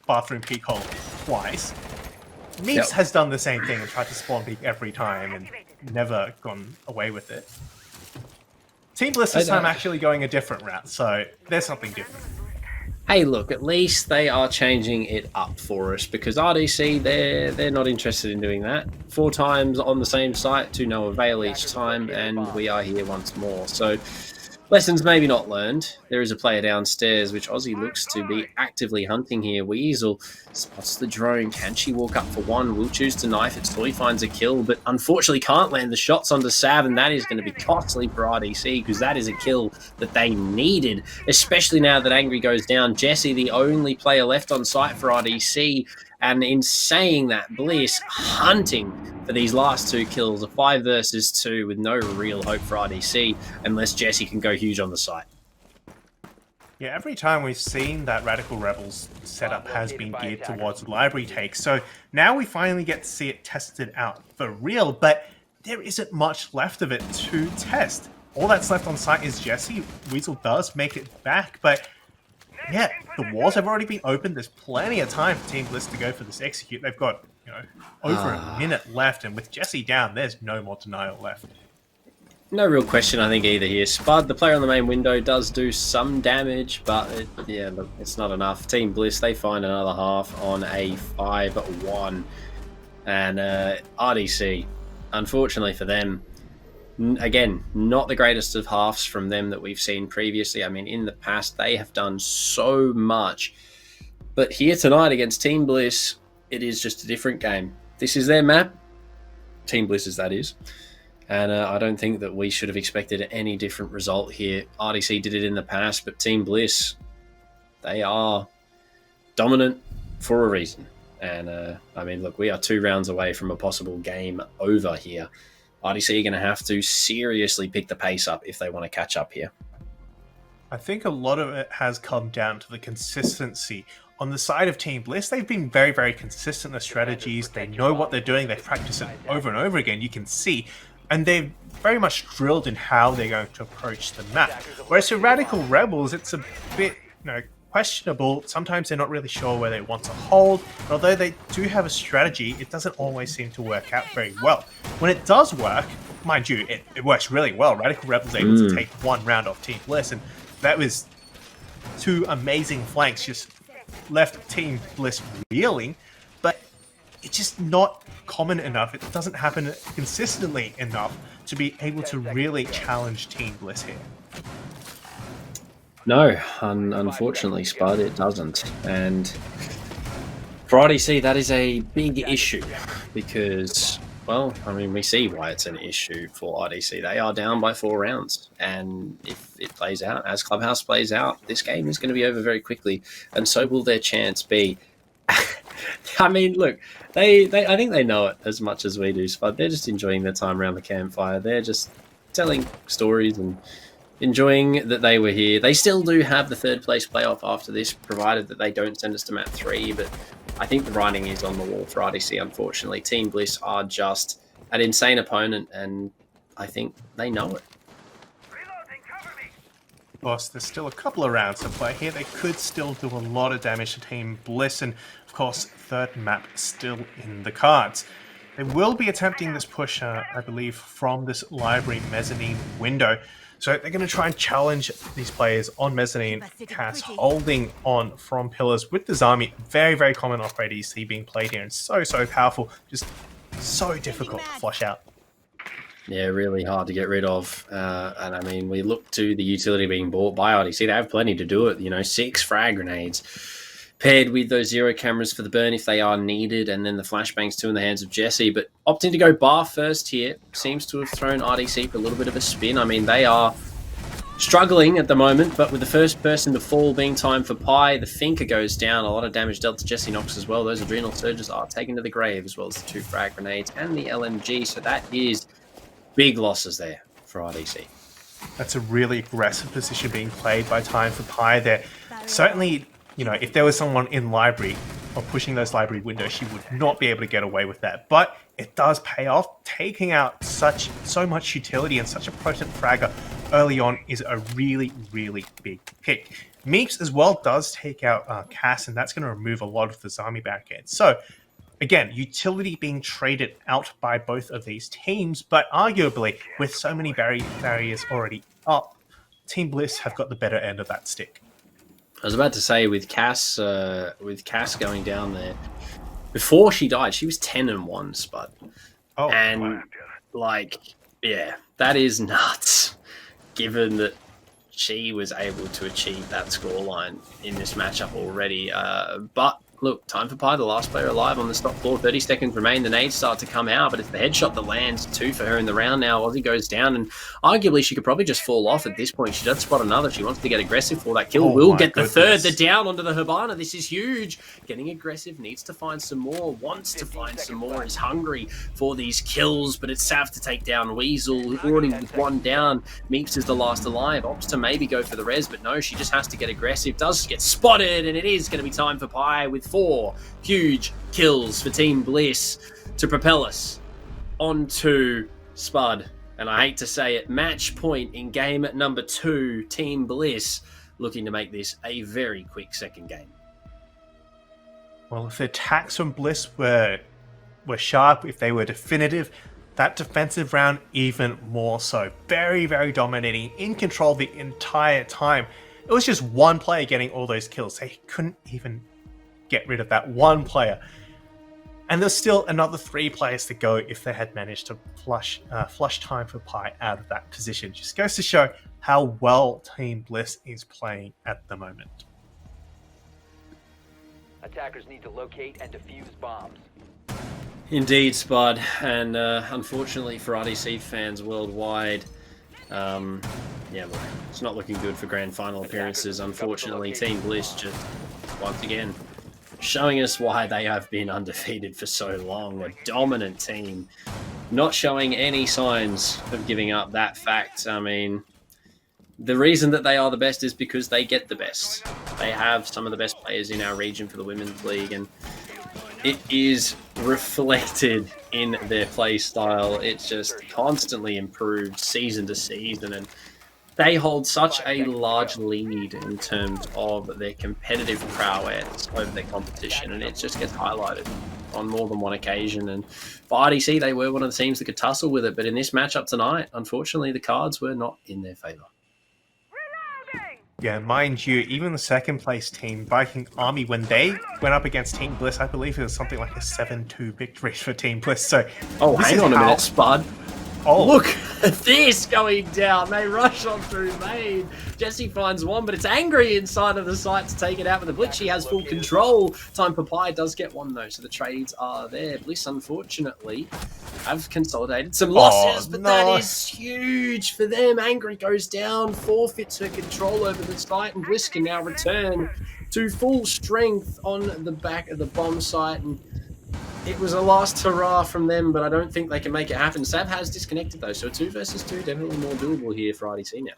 bathroom peek hole twice. Meeks has done the same thing and tried to spawn peek every time and never gone away with it. Team Bliss this time actually going a different route, so there's something different. Hey, look, at least they are changing it up for us, because RDC, they're not interested in doing that. 4 times on the same site to no avail each time, and we are here once more. So, lessons maybe not learned. There is a player downstairs, which Aussie looks to be actively hunting here. Weasel spots the drone. Can she walk up for one? Will choose to knife it. Soy finds a kill, but unfortunately can't land the shots onto Sav, and that is going to be costly for RDC, because that is a kill that they needed, especially now that Angry goes down. Jesse, the only player left on site for RDC, and in saying that, Bliss hunting for these last 2 kills, a 5 versus 2 with no real hope for RDC unless Jesse can go huge on the site. Yeah, every time we've seen that Radical Rebels setup has been geared towards library takes, so now we finally get to see it tested out for real, but there isn't much left of it to test. All that's left on site is Jesse. Weasel does make it back, but yeah, the walls have already been opened. There's plenty of time for Team Bliss to go for this execute. They've got, over a minute left, and with Jesse down, there's no more denial left. No real question, I think, either here. Spud, the player on the main window, does do some damage, but look, it's not enough. Team Bliss, they find another half on a 5-1. And RDC, unfortunately for them, again, not the greatest of halves from them that we've seen previously. I mean, in the past, they have done so much. But here tonight against Team Bliss, it is just a different game. This is their map. Team Bliss's, that is. And I don't think that we should have expected any different result here. RDC did it in the past, but Team Bliss, they are dominant for a reason. And, I mean, look, we are 2 rounds away from a possible game over here. RDC are going to have to seriously pick the pace up if they want to catch up here. I think a lot of it has come down to the consistency. On the side of Team Bliss, they've been very, very consistent in their strategies. They know what they're doing. They've practiced it over and over again. You can see. And they've very much drilled in how they're going to approach the map. Whereas for Radical Rebels, it's a bit, questionable. Sometimes they're not really sure where they want to hold. And although they do have a strategy, it doesn't always seem to work out very well. When it does work, mind you, it works really well. Radical Rebels able to take one round off Team Bliss, and that was two amazing flanks just left Team Bliss reeling, but it's just not common enough. It doesn't happen consistently enough to be able to really challenge Team Bliss here. No, unfortunately, Spud, it doesn't. And for RDC, that is a big issue because, well, I mean, we see why it's an issue for RDC. They are down by 4 rounds. And if it plays out, as Clubhouse plays out, this game is going to be over very quickly. And so will their chance be. I mean, look, I think they know it as much as we do, Spud. They're just enjoying their time around the campfire. They're just telling stories and enjoying that they were here. They still do have the 3rd place playoff after this, provided that they don't send us to map 3. But I think the writing is on the wall for RDC, unfortunately. Team Bliss are just an insane opponent, and I think they know it. Of course, there's still a couple of rounds to play here. They could still do a lot of damage to Team Bliss, and of course, 3rd map still in the cards. They will be attempting this push, I believe, from this library mezzanine window. So they're going to try and challenge these players on mezzanine. Cass holding on from pillars with the Zami. Very, very common off ADC being played here, and so powerful. Just so difficult to flush out. Yeah, really hard to get rid of. And I mean, we look to the utility being bought by RDC. They have plenty to do it. 6 frag grenades paired with those 0 cameras for the burn if they are needed, and then the flashbangs too in the hands of Jesse. But opting to go bar first here seems to have thrown RDC for a little bit of a spin. I mean, they are struggling at the moment, but with the first person to fall being time for Pi, the Finker goes down. A lot of damage dealt to Jesse Knox as well. Those adrenal surges are taken to the grave, as well as the 2 frag grenades and the LMG. So that is big losses there for RDC. That's a really aggressive position being played by Time for Pi there. Certainly, if there was someone in library or pushing those library windows, she would not be able to get away with that. But it does pay off. Taking out so much utility and such a potent fragger early on is a really, really big pick. Meeps as well does take out Cass, and that's going to remove a lot of the Zami barricades. So, again, utility being traded out by both of these teams, but arguably, with so many barriers already up, Team Bliss have got the better end of that stick. I was about to say, with Cass going down there, before she died, she was 10-1, Spud. Oh, and that is nuts. Given that she was able to achieve that scoreline in this matchup already, but look, Time for Pi, the last player alive on the top floor. 30 seconds remain. The nades start to come out, but it's the headshot that lands 2 for her in the round now. Aussie goes down, and arguably she could probably just fall off at this point. She does spot another. She wants to get aggressive for that kill. Will get the 3rd. They're down onto the Habana. This is huge. Getting aggressive, needs to find some more, wants to find some more, is hungry for these kills, but it's Sav to take down Weasel, already with 1 down. Meeps is the last alive. Opts to maybe go for the res, but no, she just has to get aggressive. Does get spotted, and it is going to be Time for Pi with 4 huge kills for Team Bliss to propel us onto Spud. And I hate to say it, match point in game number 2. Team Bliss looking to make this a very quick second game. Well, if the attacks from Bliss were sharp, if they were definitive, that defensive round even more so. Very, very dominating, in control the entire time. It was just one player getting all those kills. They couldn't even get rid of that one player. And there's still another 3 players to go if they had managed to flush Time for Pi out of that position. Just goes to show how well Team Bliss is playing at the moment. Attackers need to locate and defuse bombs. Indeed, Spud. And unfortunately for RDC fans worldwide, look, it's not looking good for grand final appearances. Unfortunately, Team Bliss just, once again, showing us why they have been undefeated for so long. A dominant team, not showing any signs of giving up that fact. I mean, The reason that they are the best is because they get the best. They have some of the best players in our region for the Women's League, and it is reflected in their play style. It's just constantly improved season to season, and they hold such a large lead in terms of their competitive prowess over their competition, and it just gets highlighted on more than one occasion. And for RDC, they were one of the teams that could tussle with it, but in this matchup tonight, unfortunately, the cards were not in their favour. Yeah, mind you, even the second place team, Viking Army, when they went up against Team Bliss, I believe it was something like a 7-2 victory for Team Bliss. So, hang on a minute, Spud. Oh, look at this going down. They rush on through main. Jesse finds one, but it's angry inside of the site to take it out with the Blitz. She has full control. Time Papaya does get one, though, so the trades are there. Bliss, unfortunately, have consolidated some losses, but that is huge for them. Angry goes down, forfeits her control over the site, and Bliss can now return to full strength on the back of the bomb site. And it was a last hurrah from them, but I don't think they can make it happen. Sav has disconnected, though, so 2 versus 2, definitely more doable here for RDC now.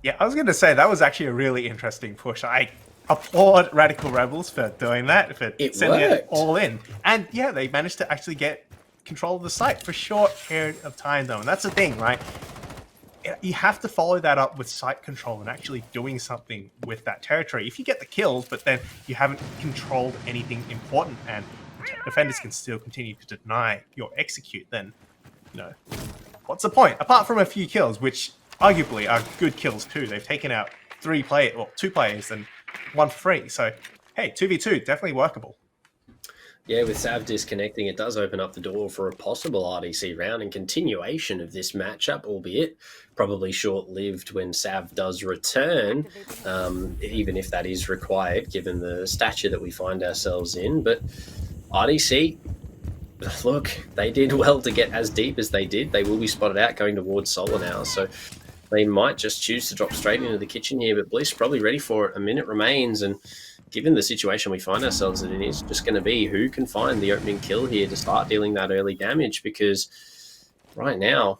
Yeah, I was going to say, that was actually a really interesting push. I applaud Radical Rebels for doing that, for sending it all in. And yeah, they managed to actually get control of the site for a short period of time, though. And that's the thing, right? You have to follow that up with site control and actually doing something with that territory. If you get the kills, but then you haven't controlled anything important and defenders can still continue to deny your execute, then, you know, what's the point? Apart from a few kills, which arguably are good kills too. They've taken out 2 players and 1 free. So, hey, 2v2, definitely workable. Yeah, with Sav disconnecting, it does open up the door for a possible RDC round and continuation of this matchup, albeit probably short-lived when Sav does return, even if that is required, given the stature that we find ourselves in. But RDC, look, they did well to get as deep as they did. They will be spotted out going towards Solar now, so they might just choose to drop straight into the kitchen here, but Bliss probably ready for it. A minute remains, and given the situation we find ourselves in, it's just going to be who can find the opening kill here to start dealing that early damage, because right now,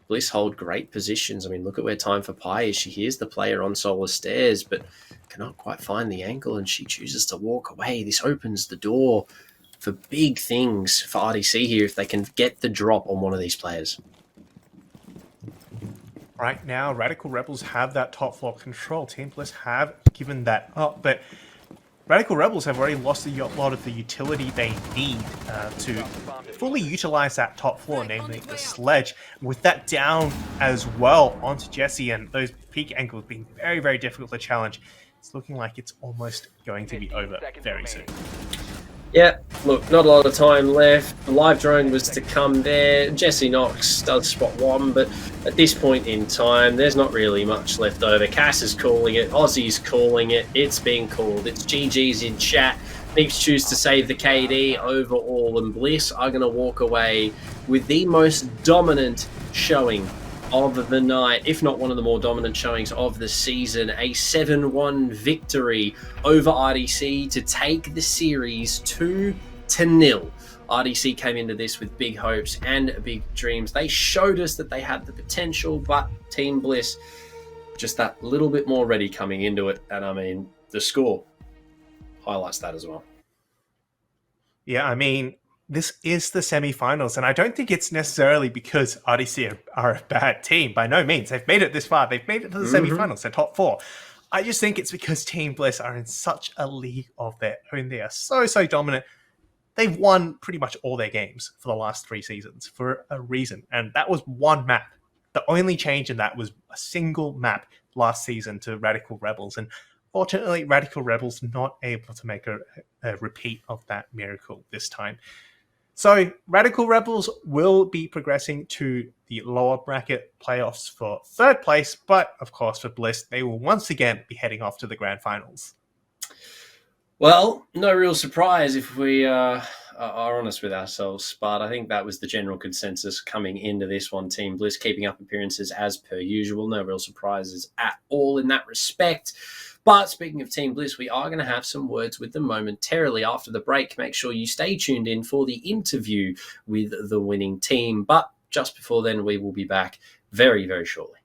Bliss hold great positions. I mean, look at where Time for Pi is. She hears the player on Solar Stairs, but cannot quite find the angle, and she chooses to walk away. This opens the door for big things for RDC here if they can get the drop on one of these players. Right now, Radical Rebels have that top floor control. Team Bliss have given that up, but Radical Rebels have already lost a lot of the utility they need to fully utilize that top floor, namely the sledge. With that down as well onto Jesse, and those peak angles being very, very difficult to challenge, it's looking like it's almost going to be over very soon. Yeah, look, not a lot of time left. The live drone was to come there. Jesse Knox does spot one, but at this point in time, there's not really much left over. Cass is calling it. Aussie's calling it. It's being called. It's GG's in chat. Neeps choose to save the KD overall, and Bliss are going to walk away with the most dominant showing of the night, if not one of the more dominant showings of the season. A 7-1 victory over RDC to take the series 2-0. RDC came into this with big hopes and big dreams. They showed us that they had the potential, but Team Bliss just that little bit more ready coming into it. And I mean, the score highlights that as well. Yeah, I mean, this is the semi-finals, and I don't think it's necessarily because RDC are a bad team. By no means. They've made it this far. They've made it to the semi-finals. They're top 4. I just think it's because Team Bliss are in such a league of their own. They are so, so dominant. They've won pretty much all their games for the last 3 seasons for a reason, and that was one map. The only change in that was a single map last season to Radical Rebels, and fortunately, Radical Rebels not able to make a repeat of that miracle this time. So, Radical Rebels will be progressing to the lower bracket playoffs for 3rd place, but of course for Bliss, they will once again be heading off to the grand finals. Well, no real surprise if we are honest with ourselves, but I think that was the general consensus coming into this one. Team Bliss keeping up appearances as per usual. No real surprises at all in that respect. But speaking of Team Bliss, we are going to have some words with them momentarily after the break. Make sure you stay tuned in for the interview with the winning team. But just before then, we will be back very, very shortly.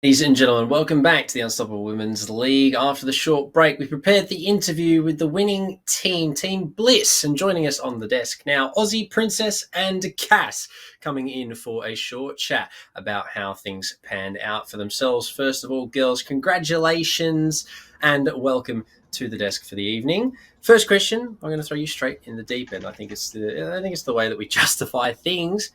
Ladies and gentlemen, welcome back to the Unstoppable Women's League. After the short break, we prepared the interview with the winning team, Team Bliss, and joining us on the desk now, Aussie Princess and Cass, coming in for a short chat about how things panned out for themselves. First of all, girls, congratulations and welcome to the desk for the evening. First question, I'm going to throw you straight in the deep end. I think it's the way that we justify things.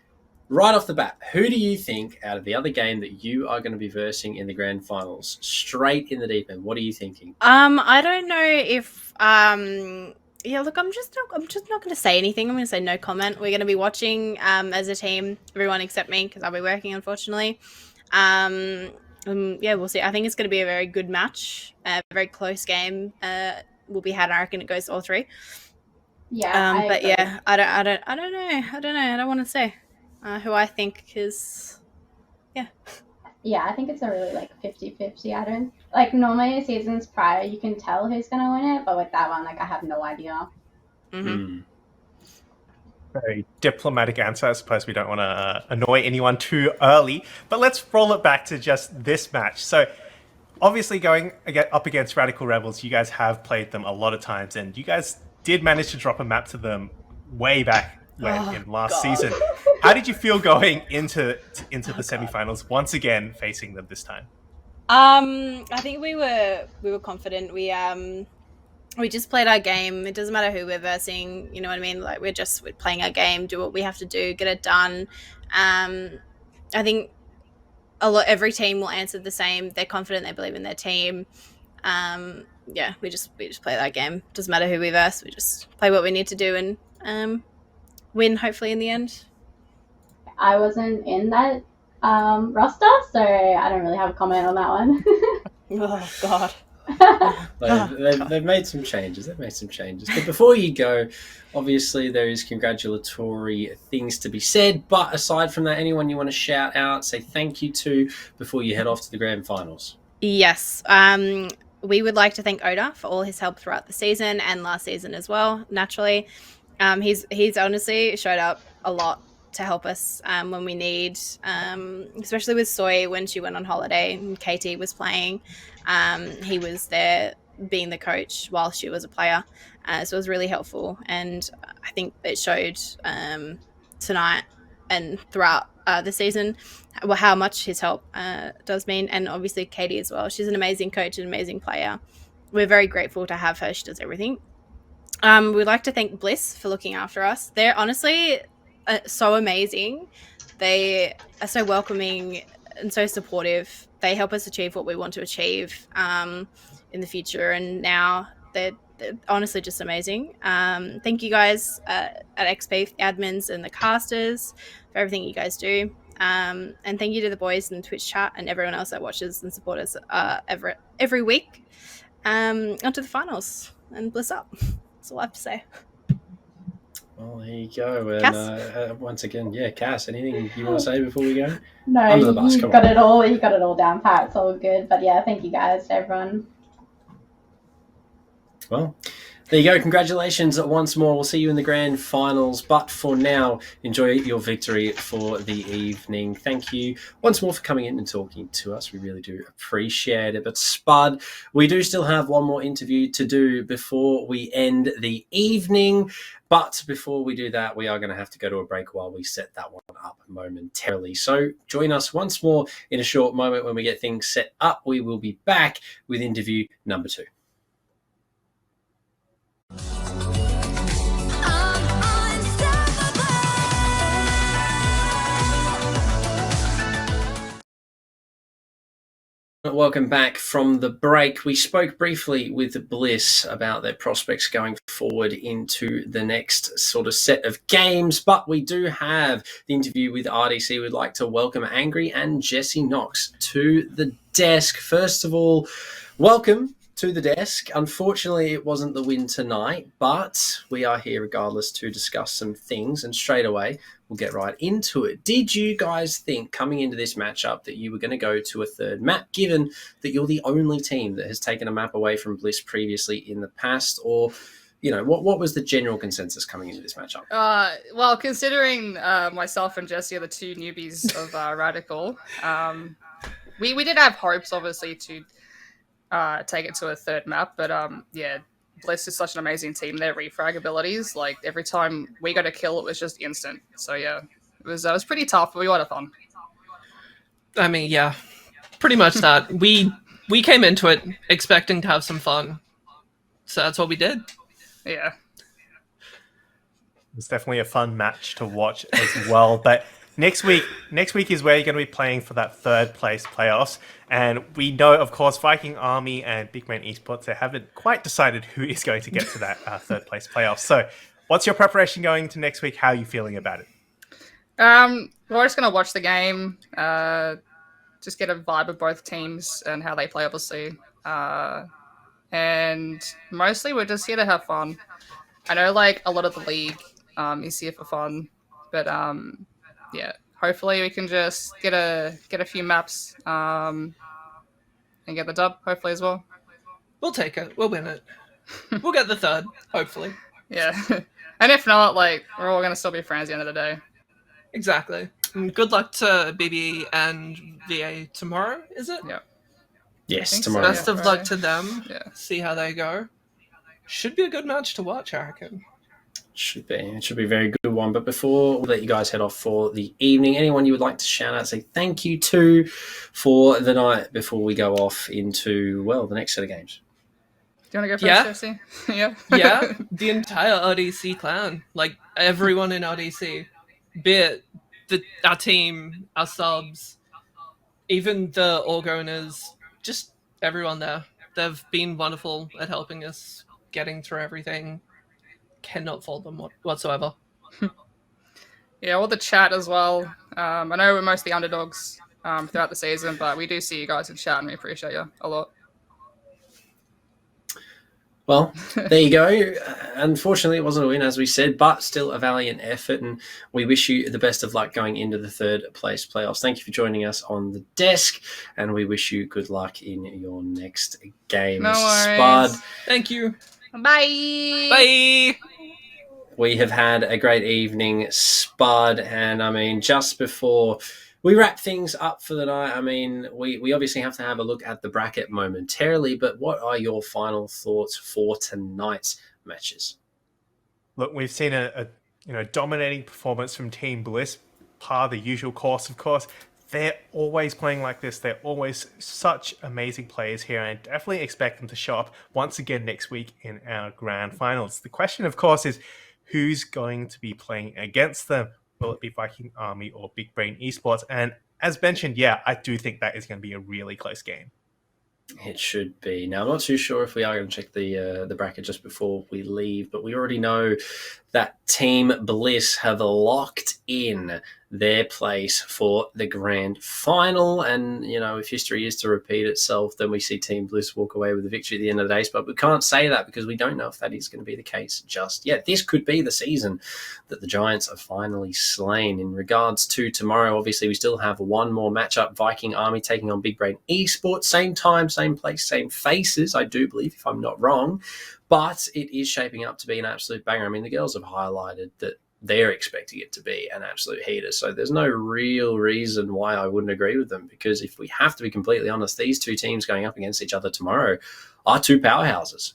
Right off the bat, who do you think out of the other game that you are going to be versing in the grand finals? Straight in the deep end. What are you thinking? I don't know if yeah, look, I'm just not going to say anything. I'm going to say no comment. We're going to be watching as a team, everyone except me, because I'll be working, unfortunately. Yeah, we'll see. I think it's going to be a very good match, a very close game. Will be had. I reckon it goes all three. Yeah, but yeah, I don't know. I don't want to say who I think is. Yeah, I think it's a really 50-50. I don't normally seasons prior you can tell who's gonna win it, but with that one, I have no idea. Mm-hmm. Very diplomatic answer. I suppose we don't want to annoy anyone too early, but let's roll it back to just this match. So obviously going up against Radical Rebels, you guys have played them a lot of times, and you guys did manage to drop a map to them way back in last season. How did you feel going into the semifinals once again facing them this time? I think we were confident. We just played our game. It doesn't matter who we're versing, you know what I mean? We're playing our game, do what we have to do, get it done. I think every team will answer the same. They're confident, they believe in their team. Yeah, we just play that game. Doesn't matter who we verse, we just play what we need to do and win, hopefully, in the end. I wasn't in that roster, so I don't really have a comment on that one. Oh, God. They've made some changes. But before you go, obviously there is congratulatory things to be said. But aside from that, anyone you want to shout out, say thank you to before you head off to the grand finals? Yes. We would like to thank Oda for all his help throughout the season and last season as well, naturally. He's honestly showed up a lot to help us when we need, especially with Soy when she went on holiday and KT was playing. He was there being the coach while she was a player. So it was really helpful. And I think it showed tonight and throughout the season how much his help does mean. And obviously Katie as well. She's an amazing coach, an amazing player. We're very grateful to have her. She does everything. We'd like to thank Bliss for looking after us. They're honestly so amazing. They are so welcoming and so supportive. They help us achieve what we want to achieve in the future. And now they're honestly just amazing. Thank you guys at XP, the admins and the casters, for everything you guys do. And thank you to the boys in the Twitch chat and everyone else that watches and supports us every week. Onto the finals and Bliss up. That's all I have to say. Well, there you go. And Cass? once again, Cass, anything you want to say before we go? No, Under the bus, you got it all. You got it all down pat. It's all good. But yeah, thank you guys to everyone. Well, there you go. Congratulations once more. We'll see you in the grand finals. But for now, enjoy your victory for the evening. Thank you once more for coming in and talking to us. We really do appreciate it. But Spud, we do still have one more interview to do before we end the evening. But before we do that, we are going to have to go to a break while we set that one up momentarily. So join us once more in a short moment when we get things set up. We will be back with interview number 2. Welcome back from the break. We spoke briefly with Bliss about their prospects going forward into the next sort of set of games, but we do have the interview with RDC. We'd like to welcome Angry and Jesse Knox to the desk. First of all, welcome to the desk. Unfortunately, it wasn't the win tonight, but we are here regardless to discuss some things, and straight away we'll get right into it. Did you guys think coming into this matchup that you were going to go to a third map, given that you're the only team that has taken a map away from Bliss previously in the past? Or, you know, what was the general consensus coming into this matchup? Well, considering myself and Jesse are the two newbies of Radical, we did have hopes, obviously, to take it to a third map, but yeah, Bliss is such an amazing team. Their refrag abilities, like every time we got a kill, it was just instant. So yeah, it was pretty tough, but we had fun. I mean, yeah, pretty much that. We came into it expecting to have some fun, so that's what we did. Yeah. It's definitely a fun match to watch as well. But next week is where you're going to be playing for that third place playoffs. And we know, of course, Viking Army and Big Man Esports, they haven't quite decided who is going to get to that third place playoffs. So what's your preparation going to next week? How are you feeling about it? We're just going to watch the game, just get a vibe of both teams and how they play, obviously. And mostly we're just here to have fun. I know, like, a lot of the league is here for fun, but yeah, hopefully we can just get a few maps and get the dub, hopefully, as well. We'll take it. We'll win it. We'll get the third, hopefully. Yeah. And if not, like, we're all going to still be friends at the end of the day. Exactly. And good luck to BB and VA tomorrow, is it? Yeah. Yes, tomorrow. Best of luck to them. Yeah. See how they go. Should be a good match to watch, I reckon. Should be. It should be a very good one. But before we let you guys head off for the evening, anyone you would like to shout out, say thank you to for the night before we go off into, well, the next set of games? Do you want to go first, Jesse? Yeah. Yeah, the entire RDC clan. Like, everyone in RDC. Be it our team, our subs, even the org owners, just everyone there. They've been wonderful at helping us getting through everything. Cannot fault them whatsoever. Yeah, all the chat as well. I know we're mostly underdogs throughout the season, but we do see you guys in chat and we appreciate you a lot. Well, there you go. Unfortunately, it wasn't a win, as we said, but still a valiant effort, and we wish you the best of luck going into the third place playoffs. Thank you for joining us on the desk, and we wish you good luck in your next game. No worries. Spud. Thank you. Bye. Bye. We have had a great evening, Spud, and I mean, just before we wrap things up for the night, I mean, we obviously have to have a look at the bracket momentarily, but what are your final thoughts for tonight's matches? Look, we've seen a dominating performance from Team Bliss, par the usual course, of course. They're always playing like this. They're always such amazing players here, and I definitely expect them to show up once again next week in our grand finals. The question, of course, is who's going to be playing against them? Will it be Viking Army or Big Brain Esports? And as mentioned, yeah, I do think that is going to be a really close game. It should be. Now, I'm not too sure if we are going to check the bracket just before we leave, but we already know that Team Bliss have locked in their place for the grand final. And, you know, if history is to repeat itself, then we see Team Bliss walk away with the victory at the end of the day. But we can't say that because we don't know if that is going to be the case just yet. This could be the season that the Giants are finally slain. In regards to tomorrow, obviously, we still have one more matchup. Viking Army taking on Big Brain Esports. Same time, same place, same faces, I do believe, if I'm not wrong. But it is shaping up to be an absolute banger. I mean, the girls have highlighted that they're expecting it to be an absolute heater. So there's no real reason why I wouldn't agree with them, because if we have to be completely honest, these two teams going up against each other tomorrow are two powerhouses.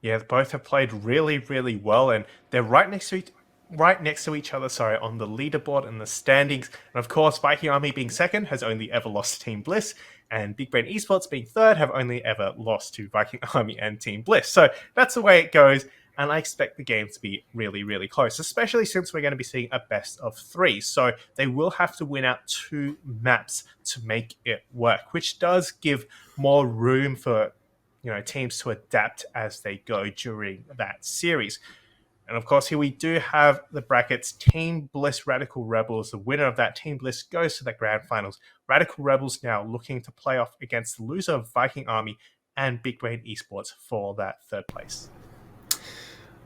Yeah, both have played really, really well, and they're right next to each other, on the leaderboard and the standings. And of course, Viking Army being second has only ever lost to Team Bliss, and Big Brain Esports being third have only ever lost to Viking Army and Team Bliss. So that's the way it goes, and I expect the game to be really, really close, especially since we're going to be seeing a best of 3. So they will have to win out 2 maps to make it work, which does give more room for teams to adapt as they go during that series. And of course, here we do have the brackets. Team Bliss Radical Rebels, the winner of that, Team Bliss, goes to the grand finals. Radical Rebels now looking to play off against the loser of Viking Army and Big Brain Esports for that third place.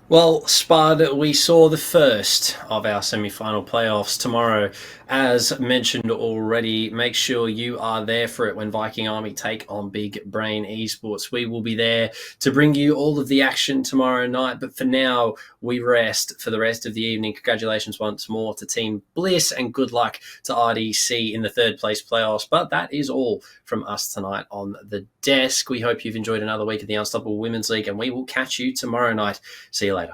Well, Spud, we saw the first of our semi-final playoffs tomorrow As mentioned already, make sure you are there for it when Viking Army take on Big Brain Esports. We will be there to bring you all of the action tomorrow night. But for now, we rest for the rest of the evening. Congratulations once more to Team Bliss and good luck to RDC in the third place playoffs. But that is all from us tonight on the desk. We hope you've enjoyed another week of the Unstoppable Women's League, and we will catch you tomorrow night. See you later.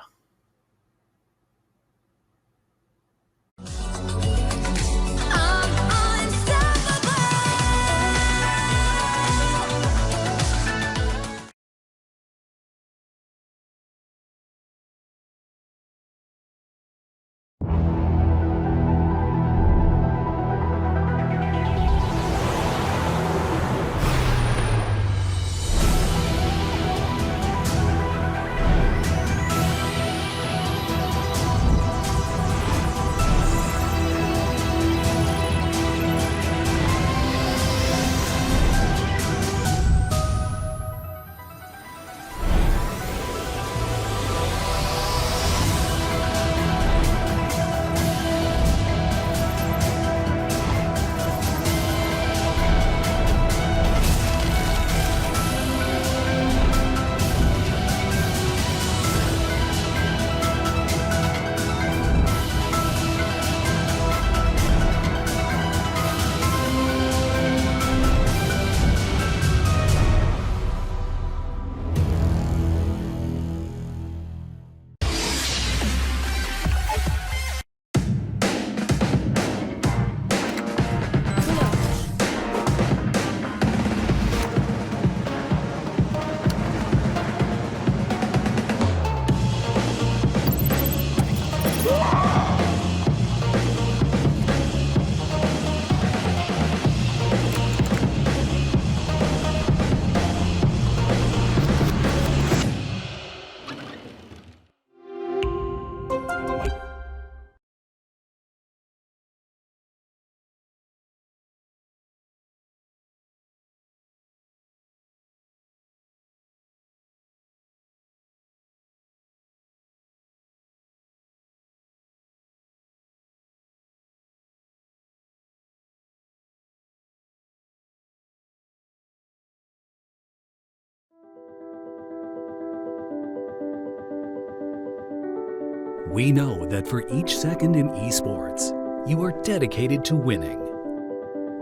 We know that for each second in esports, you are dedicated to winning.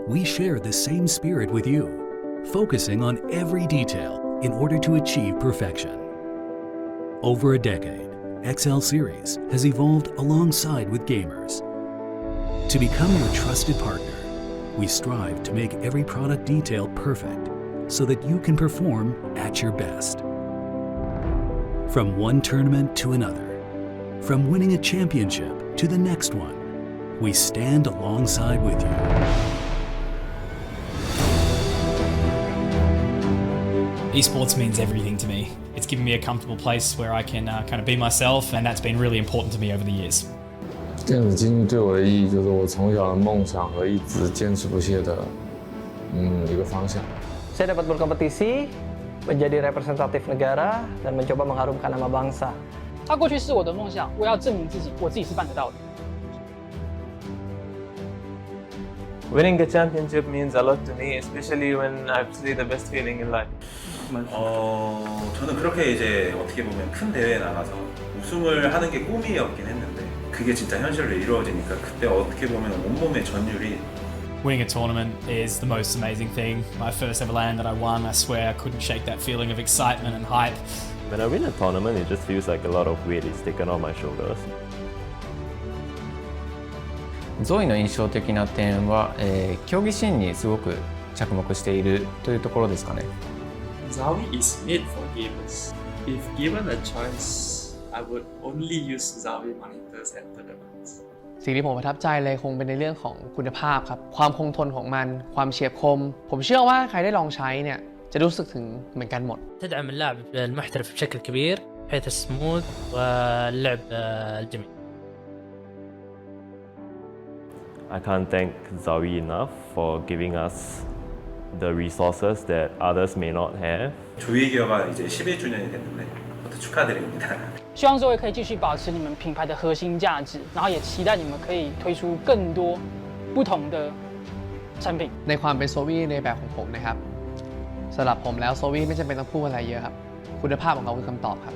We share the same spirit with you, focusing on every detail in order to achieve perfection. Over a decade, XL Series has evolved alongside with gamers. To become your trusted partner, we strive to make every product detail perfect so that you can perform at your best. From one tournament to another, from winning a championship to the next one, we stand alongside with you. Esports means everything to me. It's given me a comfortable place where I can kind of be myself, and that's been really important to me over the years. 电子竞技对我的意义就是我从小的梦想和一直坚持不懈的一个方向。Saya dapat berkompetisi, menjadi representatif negara, dan mencoba mengharumkan nama bangsa. 它过去是我的梦想，我要证明自己，我自己是办得到的。Winning a championship means a lot to me, especially when I see the best feeling in life. 저는 그렇게 이제 어떻게 보면 큰 대회에 나가서 우승을 하는 게 꿈이었긴 했는데 그게 진짜 현실로 이루어지니까 그때 어떻게 보면 온몸의 전율이 Winning a tournament is the most amazing thing. My first ever LAN that I won, I swear I couldn't shake that feeling of excitement and hype. When I win a tournament, it just feels like a lot of weight is taken off my shoulders. ゾイの印象的な点は、競技シーンにすごく着目しているというところですかね。Zowie is made for gamers. If given a choice, I would only use Zowie monitors at tournaments. สิ่งที่ผมประทับใจเลยคงเป็นในเรื่องของคุณภาพครับความคงทนของมันความเฉียบคมผมเชื่อว่าใครได้ลองใช้เนี่ยจะรู้สึกถึงเหมือนกันหมด تدعم اللاعب المحترف بشكل كبير بحيث السموث واللعب الجميل. I can't thank Zowie enough for giving us the resources that others may not have. 조이기어가 이제 11주년이 됐는데 모두 축하드립니다. 希望Zowie可以继续保持你们品牌的核心价值，然后也期待你们可以推出更多不同的产品。ในความเป็นโซวี่ในแบบของผมนะครับสำหรับผมแล้วโซวี่ไม่จำเป็นต้องพูดอะไรเยอะครับคุณภาพของเขาคือคำตอบครับ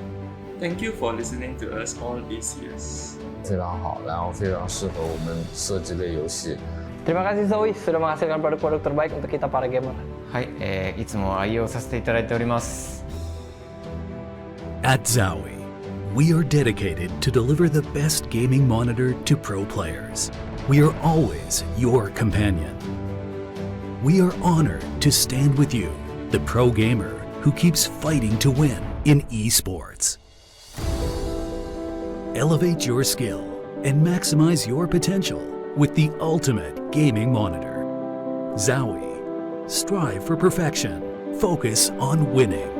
Thank you for listening to us all these years. 非常好，然后非常适合我们设计类游戏。Terima kasih Zoe sudah menghasilkan produk-produk terbaik untuk kita para gamer. はい、いつも愛用させていただいております。 At Zowie, we are dedicated to deliver the best gaming monitor to pro players. We are always your companion. We are honored to stand with you, the pro gamer who keeps fighting to win in esports. Elevate your skill and maximize your potential with the ultimate gaming monitor. Zowie, strive for perfection, focus on winning.